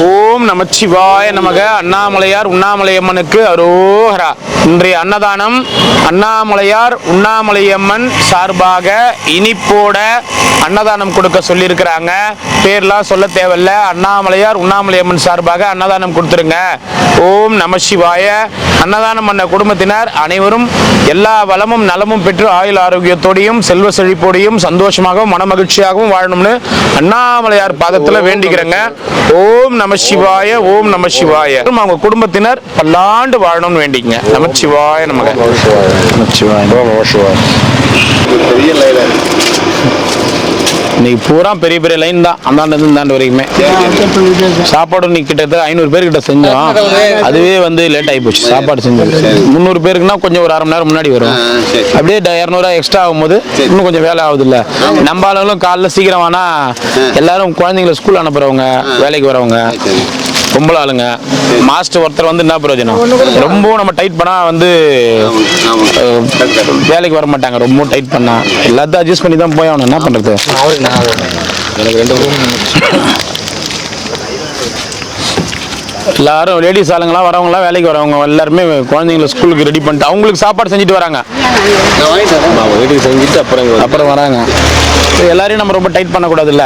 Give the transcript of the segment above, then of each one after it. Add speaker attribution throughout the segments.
Speaker 1: ஓம் நமச்சிவாய நமக. அண்ணாமலையார் உண்ணாமலையம்மனுக்கு அரோகரா. இன்றைய அன்னதானம் அண்ணாமலையார் உண்ணாமலையம்மன் சார்பாக இனிப்போட அன்னதானம் கொடுக்க சொல்லியிருக்கிறாங்க. பேர்லாம் சொல்ல தேவையில்ல. அண்ணாமலையார் உண்ணாமலையம்மன் சார்பாக அன்னதானம் கொடுத்துருங்க. ஓம் நமசிவாய. அன்னதானம் பண்ண குடும்பத்தினர் அனைவரும் எல்லா வளமும் நலமும் பெற்று ஆயுள் ஆரோக்கியத்தோடையும் செல்வ செழிப்போடையும் சந்தோஷமாகவும் மனமகிழ்ச்சியாகவும் வாழணும்னு அண்ணாமலையார் பாதத்துல வேண்டிக்கிறேங்க. ஓம் நமசிவாய. ஓம் நமசிவாய. அவங்க குடும்பத்தினர் பல்லாண்டு வாழணும்னு வேண்டிங்க. நமச்சிவாய நமக. நமச்சிவாய. இன்னைக்கு பூரா பெரிய பெரிய லைன் தான். அந்தாண்டு இந்தாண்டு வரைக்குமே சாப்பாடு இன்னைக்கு கிட்டத்தட்ட 500 பேர்கிட்ட செஞ்சோம். அதுவே வந்து லேட் ஆகி போச்சு. சாப்பாடு செஞ்சது 300 பேருக்குன்னா கொஞ்சம் ஒரு அரை மணி நேரம் முன்னாடி வரும். அப்படியே 200 எக்ஸ்ட்ரா ஆகும்போது இன்னும் கொஞ்சம் வேலை ஆகுது இல்ல. நம்ம ஆளுங்களும் காலைல சீக்கிரம் ஆனா எல்லாரும் குழந்தைங்களை ஸ்கூல் அனுப்புறவங்க, வேலைக்கு வரவங்க, பொம்பளை ஆளுங்க, மாஸ்டர் ஒருத்தர் வந்து என்ன பிரயோஜனம்? ரொம்ப நம்ம டைட் பண்ணா வந்து வேலைக்கு வர மாட்டாங்க. ரொம்ப டைட் பண்ணா எல்லாத்தையும் அட்ஜஸ்ட் பண்ணி தான் போய் ஆகணும். என்ன பண்றது? எல்லாரும் லேடிஸ் ஆளுங்களாம் வரவங்களாம் வேலைக்கு வரவங்க எல்லாருமே குழந்தைங்களை ஸ்கூலுக்கு ரெடி பண்ணிட்டு அவங்களுக்கு சாப்பாடு செஞ்சுட்டு வராங்க. செஞ்சுட்டு அப்புறம் வராங்க. எல்லாரையும் நம்ம ரொம்ப டைட் பண்ணக்கூடாது இல்ல.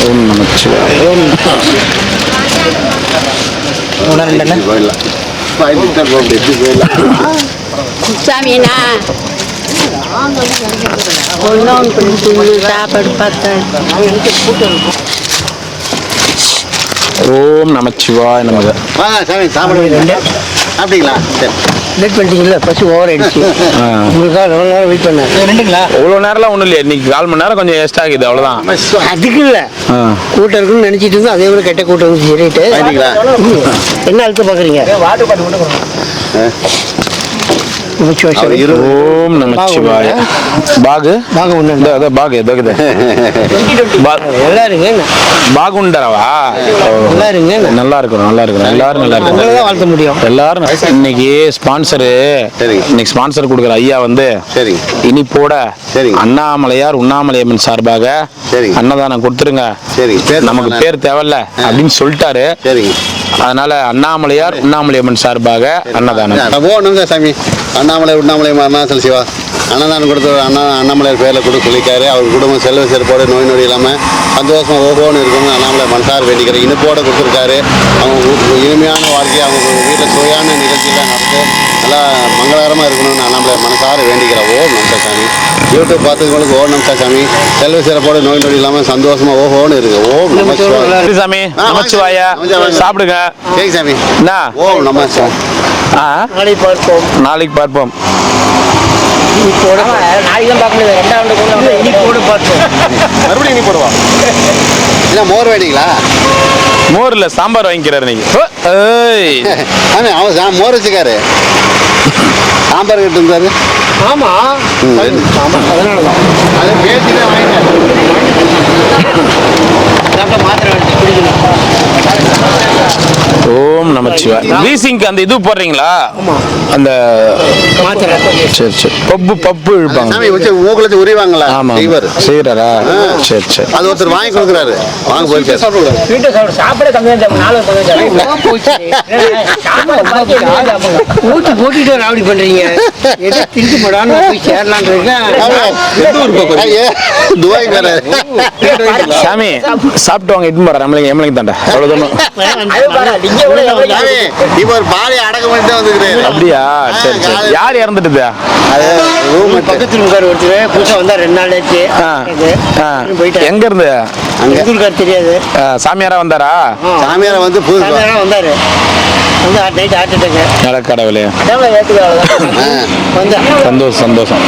Speaker 1: ஓம் நமச்சிவாய.
Speaker 2: சாமினா சாப்பாடு பார்த்தேன்.
Speaker 1: ஓம் நமச்சிவாய நமக.
Speaker 3: அப்படிங்களா?
Speaker 4: லேட் பண்ணிட்டீங்களா? பஸ் ஓவர் ஆயிடுச்சு. உங்களுக்காக எவ்வளோ நேரம் வெயிட் பண்ணேன். ரெண்டுங்களா?
Speaker 1: அவ்வளோ நேரம்லாம் ஒன்றும் இல்லையா? இன்னைக்கு 1/4 மணி நேரம் கொஞ்சம் எக்ஸ்ட்ரா ஆகுது. அவ்வளோதான்.
Speaker 4: அதுக்கு இல்லை, கூட்டம் இருக்குன்னு நினச்சிட்டு இருந்தோம். அதே விட கெட்ட கூட்டம் வந்து சரிட்டு. என்ன அழுத்த பார்க்குறீங்க?
Speaker 1: ஓம் நமச்சிவாய. பாகு
Speaker 4: பாகு உண்டு.
Speaker 1: பாகு
Speaker 4: எல்லாருங்க
Speaker 1: பாகுண்டரவா?
Speaker 4: எல்லாருங்க
Speaker 1: நல்லா இருக்கும். நல்லா இருக்கும். எல்லாரும் நல்லா இருக்கும்.
Speaker 4: வாழ்த்த முடியும்.
Speaker 1: எல்லாரும் இன்னைக்கு ஸ்பான்சரு, இன்னைக்கு ஸ்பான்சர் கொடுக்குற ஐயா வந்து இனிப்போட அண்ணாமலையார் உண்ணாமலையம்மன் சார்பாக அன்னதானம் கொடுத்துருங்க. நமக்கு பேர் தேவையில்ல அப்படின்னு சொல்லிட்டாரு. அதனால அண்ணாமலையார் உண்ணாமலையம்மன் சார்பாக அன்னதானம்.
Speaker 3: சாமி அண்ணாமலை உண்ணாமலை அருணாச்சல சிவா அன்னதானம் கொடுத்த அண்ணாமலையார் பேரில் கொடுக்க சொல்லியிருக்காரு. அவர் குடும்பம் செல்வ செருப்போடு நோய் நொடி இல்லாமல் சந்தோஷமாக ஓகோன்னு இருக்கணும்னு அண்ணாமலை மனசார் வேண்டிக்கிறார். இனிப்போடு கொடுத்துருக்காரு. அவங்க இனிமையான வாழ்க்கையை அவங்க வீட்டில் சுவையான நிகழ்ச்சியெல்லாம் நடந்து நல்லா மங்களகரமாக இருக்கணும்னு அண்ணாமலை மனசார வேண்டிக்கிறார். ஓம் நமஸ்தே சாமி. யூடியூப் பார்த்துக்கவங்களுக்கு ஓம் நமஸ்தே சாமி. செல்வ சிறப்போடு நோய் நொடி இல்லாமல் சந்தோஷமாக ஓஹோன்னு இருக்கு. ஓம் நமஸ்தே
Speaker 1: சாமி. நமச்சிவாய. சாப்பிடுங்க.
Speaker 3: சரி சாமி.
Speaker 1: என்ன?
Speaker 3: ஓம் நமஸ்தே.
Speaker 4: நாளைக்கு பார்ப்போம்.
Speaker 1: நாளைக்கு பார்ப்போம்.
Speaker 3: மறுபடியும் நீ போடுவா இல்லை மோர் வேணிங்களா?
Speaker 1: மோர் இல்லை, சாம்பார் வாங்கிக்கிறாரு நீங்க.
Speaker 3: அவன் மோர் வச்சுக்காரு, சாம்பார் கிட்ட இருந்தாரு.
Speaker 4: ஆமா, அதனாலதான்
Speaker 3: அதை பேசிதான் வாங்கிட்டாரு. மாத்திரை குடிக்கணும்.
Speaker 1: ஓம் நமச்சிவாய. வீசிங்க்கு அந்த இது போடுறீங்களா? அந்த சரி சரி பப்பு இழுப்பாங்க.
Speaker 3: மூக்குல உரிவாங்களா?
Speaker 1: ஆமா செய்யறாரா? சரி சரி.
Speaker 3: அது ஒருத்தர் வாங்கி கொடுக்குறாரு. வாங்க போயிட்டு
Speaker 4: சாப்பிட ஊட்டி போட்டுட்டு ராவடி பண்றீங்க. திருட்டு போடான்னு போய் சேரலான் இருக்கேன்.
Speaker 1: சாமி சாப்பிட்டு வாங்க. இட்டு போற எம்எல்ஏ தாண்டா. அவ்வளவுதான்.
Speaker 3: இவர் பாடி அடக்க பண்ணிட்டு வந்துக்கிறேன்.
Speaker 1: அப்படியா? சரி சரி. யார் இறந்துட்டு?
Speaker 4: பக்கத்துல இருக்காரு ஒருத்தர். புதுசா வந்தா 2 நாள் ஆச்சு.
Speaker 1: எங்க இருந்து?
Speaker 4: அங்க தெரியாது.
Speaker 1: சாமியாரா வந்தாரா?
Speaker 3: சாமியாரா வந்து புதுசா வந்தாரு.
Speaker 1: கடவுளே. சந்தோஷம் சந்தோஷம்.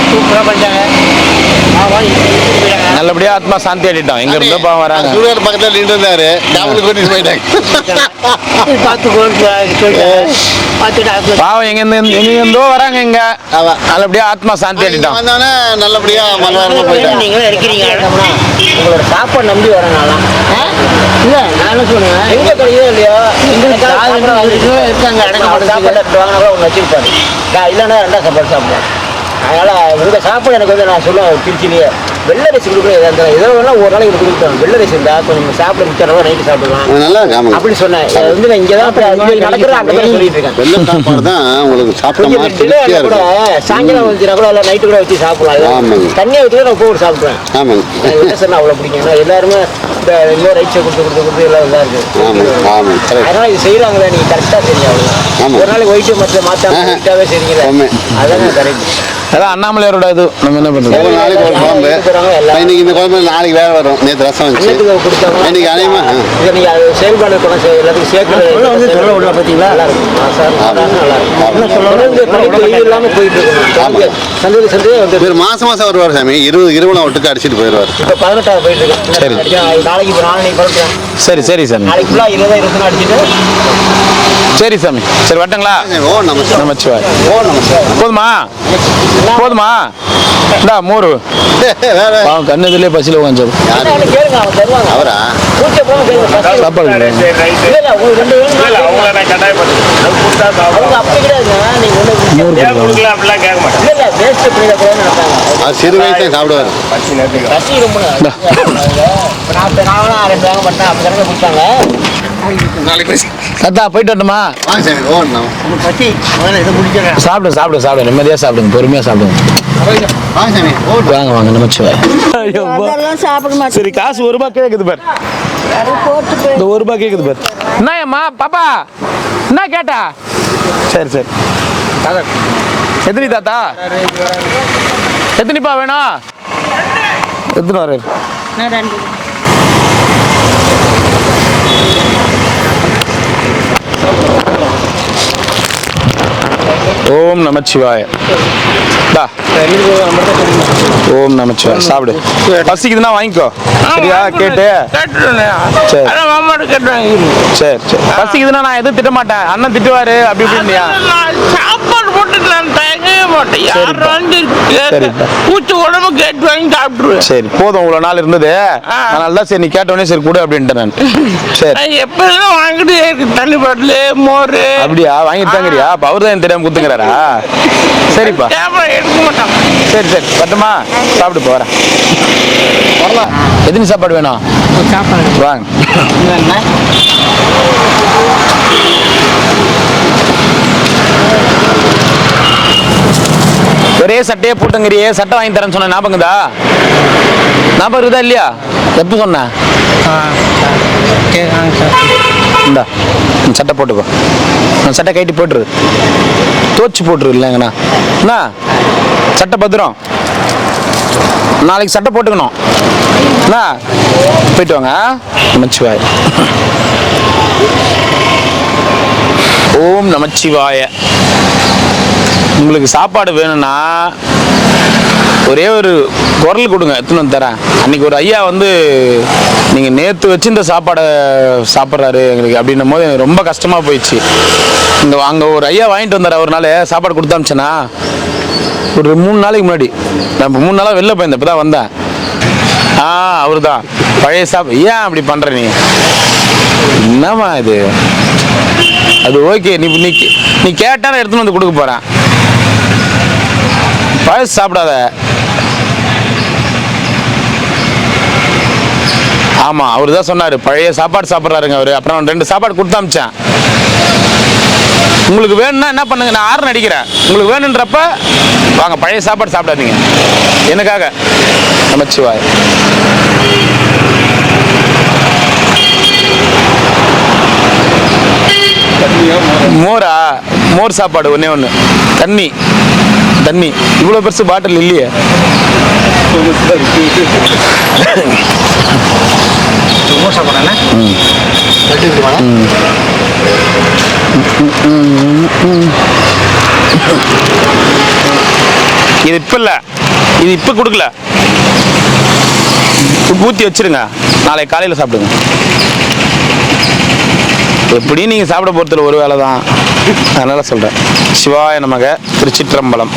Speaker 1: நல்லபடியா ஆத்மா சாந்தி ஆடிட்டோம். எங்க இருந்தோ பாவம் வராங்க.
Speaker 3: பக்கத்துல நின்று இருந்தாரு.
Speaker 1: பாவம் எங்க இருந்தோ வராங்க. இங்க நல்லபடியா ஆத்மா சாந்தி ஆடிட்டோம்.
Speaker 3: நல்லபடியா
Speaker 4: நீங்களும் இருக்கிறீங்க. உங்களோட சாப்பாடு நம்பி வரனால இல்ல நான் சொல்லுவேன். எங்க கிடையோ இல்லையோ இருக்காங்க. சாப்பாடு வாங்கினா கூட ஒன்று வச்சிருப்பாரு. இல்லைன்னா 2 சாப்பாடு சாப்பிடுவோம். அதனால உங்க சாப்பாடு எனக்கு வந்து நான் சொல்லுவேன் திருச்சிலேயே வெள்ளை ரைஸ் கொடுக்குறேன் ஏதோ வேணா ஒரு நாளைக்கு கொடுத்துட்டோம் வெள்ளை ரைஸ் இருந்தா கொஞ்சம் சாப்பிட மிச்சம் நைட்டு சாப்பிடலாம்
Speaker 3: அது நல்லா இருக்கு ஆமாங்க.
Speaker 4: அப்படின்னு சொன்னேன் வந்து நான் இங்கே தான் நடக்கிற அங்கே தான் சொல்லிட்டு இருக்கேன்
Speaker 3: வெள்ளை சாப்பாடு தான் உங்களுக்கு சாப்பிட
Speaker 4: கொஞ்சம்
Speaker 3: மாதிரி
Speaker 4: டிலே
Speaker 3: திருப்தியா
Speaker 4: கூட
Speaker 3: இருக்கும்.
Speaker 4: சாயங்காலம் வந்துச்சுனா கூட இல்லை நைட்டு கூட வச்சு சாப்பிடலாம்
Speaker 3: ஆமாங்க.
Speaker 4: தண்ணியை வச்சு நான் போட்டு சாப்பிடுவேன்
Speaker 3: ஆமாங்க
Speaker 4: என்ன சொன்னா அவ்வளோ பிடிக்கும் ஏன்னா எல்லாருமே இந்த இன்னொரு ரைட்ஸை கொடுத்து எல்லாம் இதாக இருக்கு
Speaker 3: ஆமாங்க ஆமாங்க கரெக்ட்.
Speaker 4: அதனால இது செய்யறாங்களே நீங்க கரெக்டா தெரியும்
Speaker 3: ஆமா.
Speaker 4: அவ்வளோ ஒரு நாளைக்கு ஒயிட்டு மற்ற மாத்தாம ஒயிட்டாவே செய்றீங்களே
Speaker 3: ஆமா.
Speaker 4: அதான் கரெக்ட்
Speaker 1: அதான் அண்ணாமலையாரோட இது நம்ம என்ன பண்றது
Speaker 3: ஒவ்வொரு நாளைக்கு ஒரு குழம்பு இன்னைக்கு இந்த குழம்பு நாளைக்கு வேற வரும் நேற்று ரசம் வந்துச்சு
Speaker 4: அன்னத்துக்கு கொடுத்தாங்க
Speaker 3: இன்னைக்கு அநேகமா
Speaker 4: இதை நீங்க அது செயல்பாடு இருக்கணும் எல்லாத்துக்கும் சேர்க்கறது வந்து சொல்ல விடல பார்த்தீங்களா நல்லா இருக்கும் சார் நல்லா இருக்கும் தொடர்ந்து படிப்பு இது இல்லாமல் போயிட்டு இருக்கணும் சந்தோஷம் சந்தோஷம் வந்து
Speaker 3: இவர் மாசம் மாசம் வருவார் சாமி 20 ஒட்டுக்கு அடிச்சிட்டு போயிடுவார்.
Speaker 4: இப்போ 18 போயிட்டு இருக்கு
Speaker 1: சரி.
Speaker 4: நாளைக்கு இப்போ நாளைக்கு பரப்புறேன்
Speaker 1: சரி சரி சாமி
Speaker 4: நாளைக்கு ஃபுல்லாக 20 அடிச்சுட்டு
Speaker 1: சரி சாமி சரி வரட்டுங்களா
Speaker 3: ஓ நமஸ்காரம்.
Speaker 1: நமச்சிவாய்
Speaker 3: ஓ நமஸ்காரம்.
Speaker 1: போதுமா போதுமா இந்தா மோர்
Speaker 3: வேற
Speaker 1: அவன் கண்ணு இதுலேயே பசியில் உட்காந்து
Speaker 4: என்ன கேளுங்க அவங்க தருவாங்க
Speaker 3: அவரா
Speaker 4: கூச்ச போக கேளுங்க
Speaker 1: சாப்பாடு கிடையாது.
Speaker 4: இல்ல இல்ல உங்களுக்கு 2 வேணும்
Speaker 5: இல்ல அவங்கள நான் கட்டாயப்படுத்துறேன் அது கொடுத்தா சாப்பிடுவோம்
Speaker 4: அவங்க அப்படி கிடையாதுங்க நீங்க ஒண்ணு
Speaker 5: ஏன் கொடுக்கல அப்படிலாம் கேட்க மாட்டேன்
Speaker 4: இல்ல இல்ல வேஸ்ட் பண்ணிடக்கூடாதுன்னு நினைப்பாங்க
Speaker 3: அவர் சிறு வயசுல சாப்பிடுவார்.
Speaker 5: பசி நேரத்துக்கு
Speaker 4: பசி ரொம்ப நான் வேணா 2 வாங்க மாட்டேன் அப்படி தானே கொடுத்தாங்க
Speaker 1: தாத்தா போயிட்டு வரட்டுமா
Speaker 3: வாங்க சாமி ஓ நம்ம
Speaker 4: பசி முதல்ல இதை முடிச்சிடறேன்
Speaker 1: சாப்பிடுங்க சாப்பிடுங்க சாப்பிடுங்க நிம்மதியாக சாப்பிடுங்க பொறுமையாக சாப்பிடுங்க
Speaker 3: வாங்க சாமி ஓ
Speaker 1: வாங்க வாங்க நமச்சிவாய் ஐயோ
Speaker 2: அதெல்லாம் சாப்பிட மாட்டேன்
Speaker 1: சரி காசு ₹1 கேக்குது பார்
Speaker 2: போட்டு போய்
Speaker 1: இந்த ₹1 கேக்குது பார் என்னம்மா பாப்பா என்ன கேட்டா சரி சரி எத்தனி தாத்தா எத்தனிப்பா வேணும் எத்தனை வர
Speaker 2: நான் 2
Speaker 1: ஓம் நமச்சிவாய டா ஓம் நமச்சிவாய சாப்பிடு பசிக்குதுன்னா வாங்கிக்கோ சரியா கேட்டு சரி சரி சரி பசிக்குதுன்னா நான் எதுவும் திட்ட மாட்டேன் அண்ணன் திட்டுவாரு அப்படி இப்படின்னியா
Speaker 6: சாப்பாடு போட்டு நான் தயங்கவே மாட்டேன் யார்
Speaker 1: சரிப்பா.
Speaker 6: வந்து
Speaker 1: சரிப்பா.
Speaker 6: பூச்சி உடம்பு கேட்டு வாங்கி சாப்பிட்டுருவேன்
Speaker 1: சரி போதும் இவ்வளோ நாள் இருந்தது அதனால தான் சரி நீ கேட்டவொடனே சரி கொடு அப்படின்ட்டேன் நான் சரி
Speaker 6: நான் எப்பதான் வாங்கிட்டே இருக்கு தண்ணி பாட்டில் மோர்
Speaker 1: அப்படியா வாங்கிட்டு தாங்கறியா அப்போ அவர் தான் தெரியாம குத்துங்கிறாரா சரிப்பா
Speaker 6: கேமரா எடுக்க மாட்டான்
Speaker 1: சரி சரி வரட்டுமா சாப்பிட்டு போகிறேன் வரலாம் எத்தனை சாப்பாடு வேணும்
Speaker 4: சாப்பாடு
Speaker 1: வாங்க ஒரே சட்டையே போட்டுங்கிறியே சட்டை வாங்கி தரேன்னு சொன்ன ஞாபகம்தா ஞாபகம் இருக்குதா இல்லையா எப்போ சொன்னேன் இந்தா இந்த சட்டை போட்டுக்கோ நான் சட்டை கைட்டி போட்டுரு தோச்சு போட்டுரு இல்லைங்கண்ணா என்ன சட்டை பத்திரம் நாளைக்கு சட்டை போட்டுக்கணும் என்ன போயிட்டு வாங்க நமச்சிவாய ஓம் நமச்சிவாய உங்களுக்கு சாப்பாடு வேணும்னா ஒரே ஒரு குரல் கொடுங்க எத்தனை வந்து தரேன் அன்னைக்கு ஒரு ஐயா வந்து நீங்கள் நேற்று வச்சு இந்த சாப்பாடை சாப்பிட்றாரு எங்களுக்கு அப்படின்னும் போது எனக்கு ரொம்ப கஷ்டமாக போயிடுச்சு இங்கே அங்கே ஒரு ஐயா வாங்கிட்டு வந்தார் ஒரு நாள் சாப்பாடு கொடுத்தாமிச்சேனா ஒரு 3 நாளைக்கு முன்னாடி நான் இப்போ 3 நாளாக வெளில போயிருந்தேன் இப்போ தான் வந்தேன் அவர் தான் பழைய ஏன் அப்படி பண்ணுற நீ என்னம்மா இது அது ஓகே நீ நீ நீ கேட்டாலும் எடுத்துன்னு வந்து கொடுக்க போகிறேன் பழசு சாப்பிடாத ஆமாம் அவர் தான் சொன்னார் பழைய சாப்பாடு சாப்பிட்றாருங்க அவர் அப்புறம் 2 சாப்பாடு கொடுத்து அமிச்சேன் உங்களுக்கு வேணும்னா என்ன பண்ணுங்க நான் ஆறு அடிக்கிறேன் உங்களுக்கு வேணுன்றப்ப வாங்க பழைய சாப்பாடு சாப்பிடாதீங்க எனக்காக நமச்சிவாய் மோரா மோர் சாப்பாடு ஒன்று தண்ணி தண்ணி இவ்வளோ பெருசு பாட்டில் இல்லையே இது இப்போ இல்லை இது இப்போ கொடுக்கல ஊற்றி வச்சிருங்க நாளைக்கு காலையில் சாப்பிடுங்க எப்படி நீங்கள் சாப்பிட போகிறதுல ஒரு வேலை தான் அதனால் சொல்கிறேன் சிவாய நமக திருச்சிற்றம்பலம்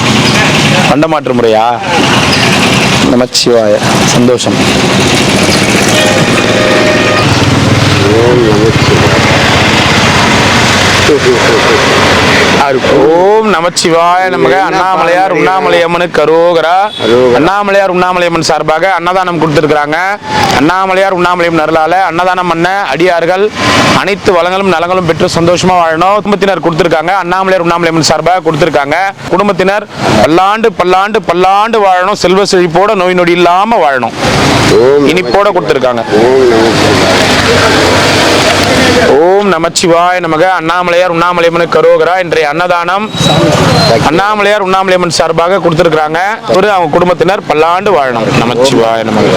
Speaker 1: பண்டமாற்று முறையா நமச்சிவாய சந்தோஷம் ஓம் நமச்சிவாய நமக. அண்ணாமலையார் உண்ணாமலையம்மனுக்கு அரோகரா. அண்ணாமலையார் உண்ணாமலையம்மன் சார்பாக அன்னதானம் கொடுத்திருக்கிறாங்க. அண்ணாமலையார் உண்ணாமலையம்மன் அருளால அன்னதானம் பண்ண அடியார்கள் அனைத்து வளங்களும் நலங்களும் பெற்று சந்தோஷமா வாழணும். குடும்பத்தினர் கொடுத்திருக்காங்க. அண்ணாமலையார் உண்ணாமலையம்மன் சார்பாக கொடுத்திருக்காங்க. குடும்பத்தினர் பல்லாண்டு பல்லாண்டு பல்லாண்டு வாழணும். செல்வ செழிப்போட நோய் நொடி இல்லாம வாழணும். இனிப்போட கொடுத்திருக்காங்க. ஓம் நமச்சிவாய நமக. அண்ணாமலையார் உண்ணாமலையம்மனுக்கு அரோகரா. இன்றைய அன்னதானம் அண்ணாமலையார் உண்ணாமலையம்மன் சார்பாக கொடுத்திருக்கிறாங்க. அவங்க குடும்பத்தினர் பல்லாண்டு வாழணும். நமச்சிவாய நமக.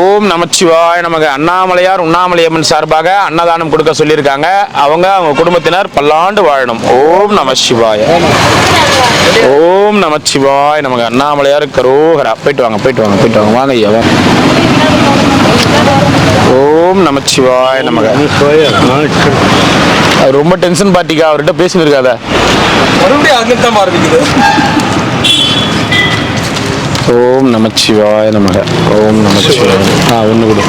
Speaker 1: ஓம் நமச்சிவாய நமக. அண்ணாமலையார் உண்ணாமலையம்மன் சார்பாக அன்னதானம் கொடுக்க சொல்லியிருக்காங்க. அவங்க குடும்பத்தினர் பல்லாண்டு வாழணும். ஓம் நமச்சிவாய. ஓம் நமச்சிவாய நமக. அண்ணாமலையாருக்கு அரோகரா. போயிட்டு வாங்க போயிட்டு வாங்க போயிட்டு வாங்க. வாங்க ஐயா. ஓம் நமச்சிவாய நமக. அவர் ரொம்ப டென்ஷன் பார்ட்டிக்கா. அவர்கிட்ட பேசின்னு இருக்காத. ஓம் நமச்சிவாய நமக. ஓம் நமச்சிவாய. ஒன்று கொடு.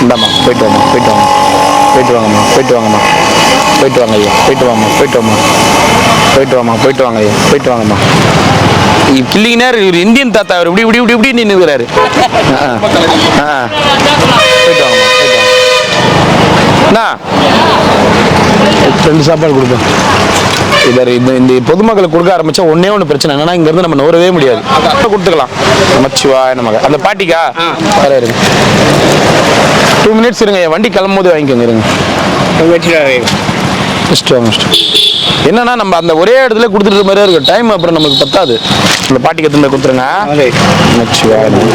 Speaker 1: இந்தாம்மா போயிட்டு வாங்க போயிட்டு வாங்க போயிட்டு வாங்கம்மா போயிட்டு வாங்கம்மா போயிட்டு வாங்க ஐயா. போயிட்டு வாங்கம்மா போயிட்டு வாம்மா போயிட்டு வாம்மா போயிட்டு வாங்க ஐயா. போயிட்டு வாங்கம்மா. கிள்ளிங்கனார் இவர் இந்தியன் தாத்தா. அவர் இப்படி இப்படி இப்படி இப்படி நின்றுக்கிறாரு. போயிட்டு வாங்கம்மா போயிட்டு வாங்க. அண்ணா 2 சாப்பாடு கொடுப்போம். இவர் இந்த பொதுமக்களுக்கு கொடுக்க ஆரம்பிச்சா ஒண்ணு பிரச்சனை என்னன்னா, இங்க இருந்து நம்ம நோரவே முடியாது. கொடுத்துக்கலாம். நமச்சிவாய நமக. அந்த பாட்டிக்கா வேற இருங்க. 2 minutes இருங்க. வண்டி கிளம்பும் போது வாங்கிக்கோங்க. இருங்க. என்னன்னா நம்ம அந்த ஒரே இடத்துல கொடுத்துட்டு மாதிரியே இருக்கு. டைம் அப்புறம் நமக்கு பத்தாது. இந்த பாட்டிக்கு எத்தனை கொடுத்துருங்க. நமச்சிவாய நமக.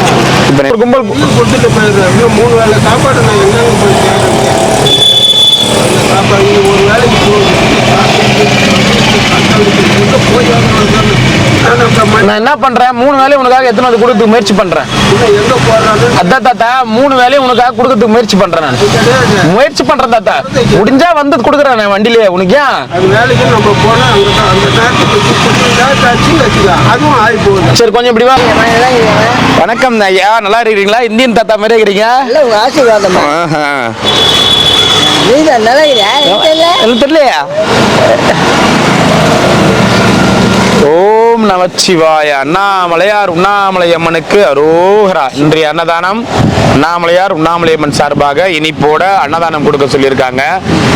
Speaker 1: இப்போ கும்பல் கொடுத்துட்டு போயிருக்காங்க. 3 வேளை சாப்பாடு நான் என்னன்னு போய் சாப்பாடு ஒரு வேலைக்கு நான் என்ன பண்றேன், 3 வேலையும் உனக்காக எத்தனை வந்து கொடுத்து முயற்சி பண்றேன். அதான் தாத்தா 3 வேலையும் உனக்காக கொடுக்கறதுக்கு முயற்சி பண்றேன். நான் முயற்சி பண்றேன் தாத்தா. முடிஞ்சா வந்து கொடுக்குறேன் வண்டியிலே. உனக்கு ஏன் சரி கொஞ்சம் இப்படி வா. வணக்கம் ஐயா. நல்லா இருக்கிறீங்களா? இந்தியன் தாத்தா மாதிரி இருக்கிறீங்க. தெரியலையா? ஓம் நமச்சிவாய. அண்ணாமலையார் உண்ணாமலையம்மனுக்கு அரோகரா. இன்றைய அன்னதானம் அண்ணாமலையார் உண்ணாமலையம்மன் சார்பாக இனிப்போட அன்னதானம் கொடுக்க சொல்லியிருக்காங்க.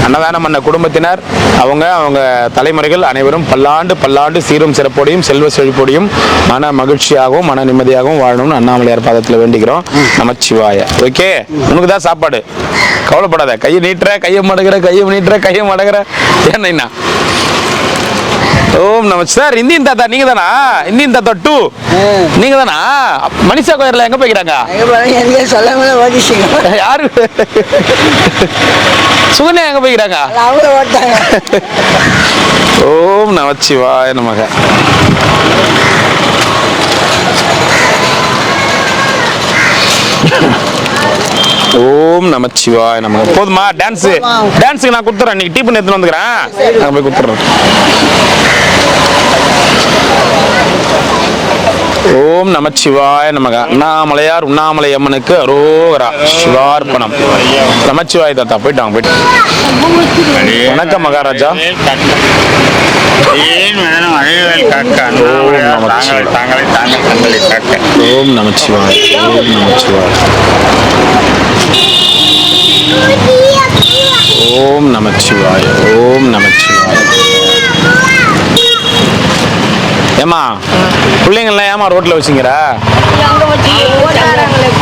Speaker 1: அன்னதானம் பண்ண குடும்பத்தினர் அவங்க தலைமுறைகள் அனைவரும் பல்லாண்டு பல்லாண்டு சீரும் சிறப்போடையும் செல்வ செழிப்போடையும் மன மகிழ்ச்சியாகவும் மன நிம்மதியாகவும் வாழணும்னு அண்ணாமலையார் பாதத்தில் வேண்டிக்கிறோம். நமச்சிவாய. ஓகே, உனக்கு தான் சாப்பாடு. கவலைப்படாத. கையை நீட்டுற, கையை மடங்குற, கையை நீட்டுற, கையை மடங்குற. ஏன்னா ஓம் நம. சார் இந்தியன் தாத்தா நீங்க தானா? இந்தியன் தாத்தா 2 நீங்க தானா? மனிஷா கோயில்ல எங்க போய்க்கிறாங்க? யாரு? சுகன்யா எங்க போய்க்கிறாங்க? ஓம் நமச்சிவாய நமக. ஓம் நமச்சிவாய நமக. போதுமா? டான்ஸுக்கு நான் கொடுத்துறேன். இன்னைக்கு டீ பண்ணி எடுத்துன்னு வந்துக்கிறேன். நான் போய் கொடுத்துறேன். ஓம் நமச்சிவாய நமக. அண்ணாமலையார் உண்ணாமலையம்மனுக்கு அரோகரா. சிவார்ப்பணம். நமச்சிவாய தாத்தா. போயிட்டாங்க போயிட்டு. வணக்கம் மகாராஜா. ஓம் நமச்சிவாய. ஓம் நமச்சிவாய. ஓம் நமச்சிவாய. ஓம் நமச்சிவாய. ஏமா பிள்ளைங்கள்லாம் ஏமா ரோட்ல வச்சுங்கிற?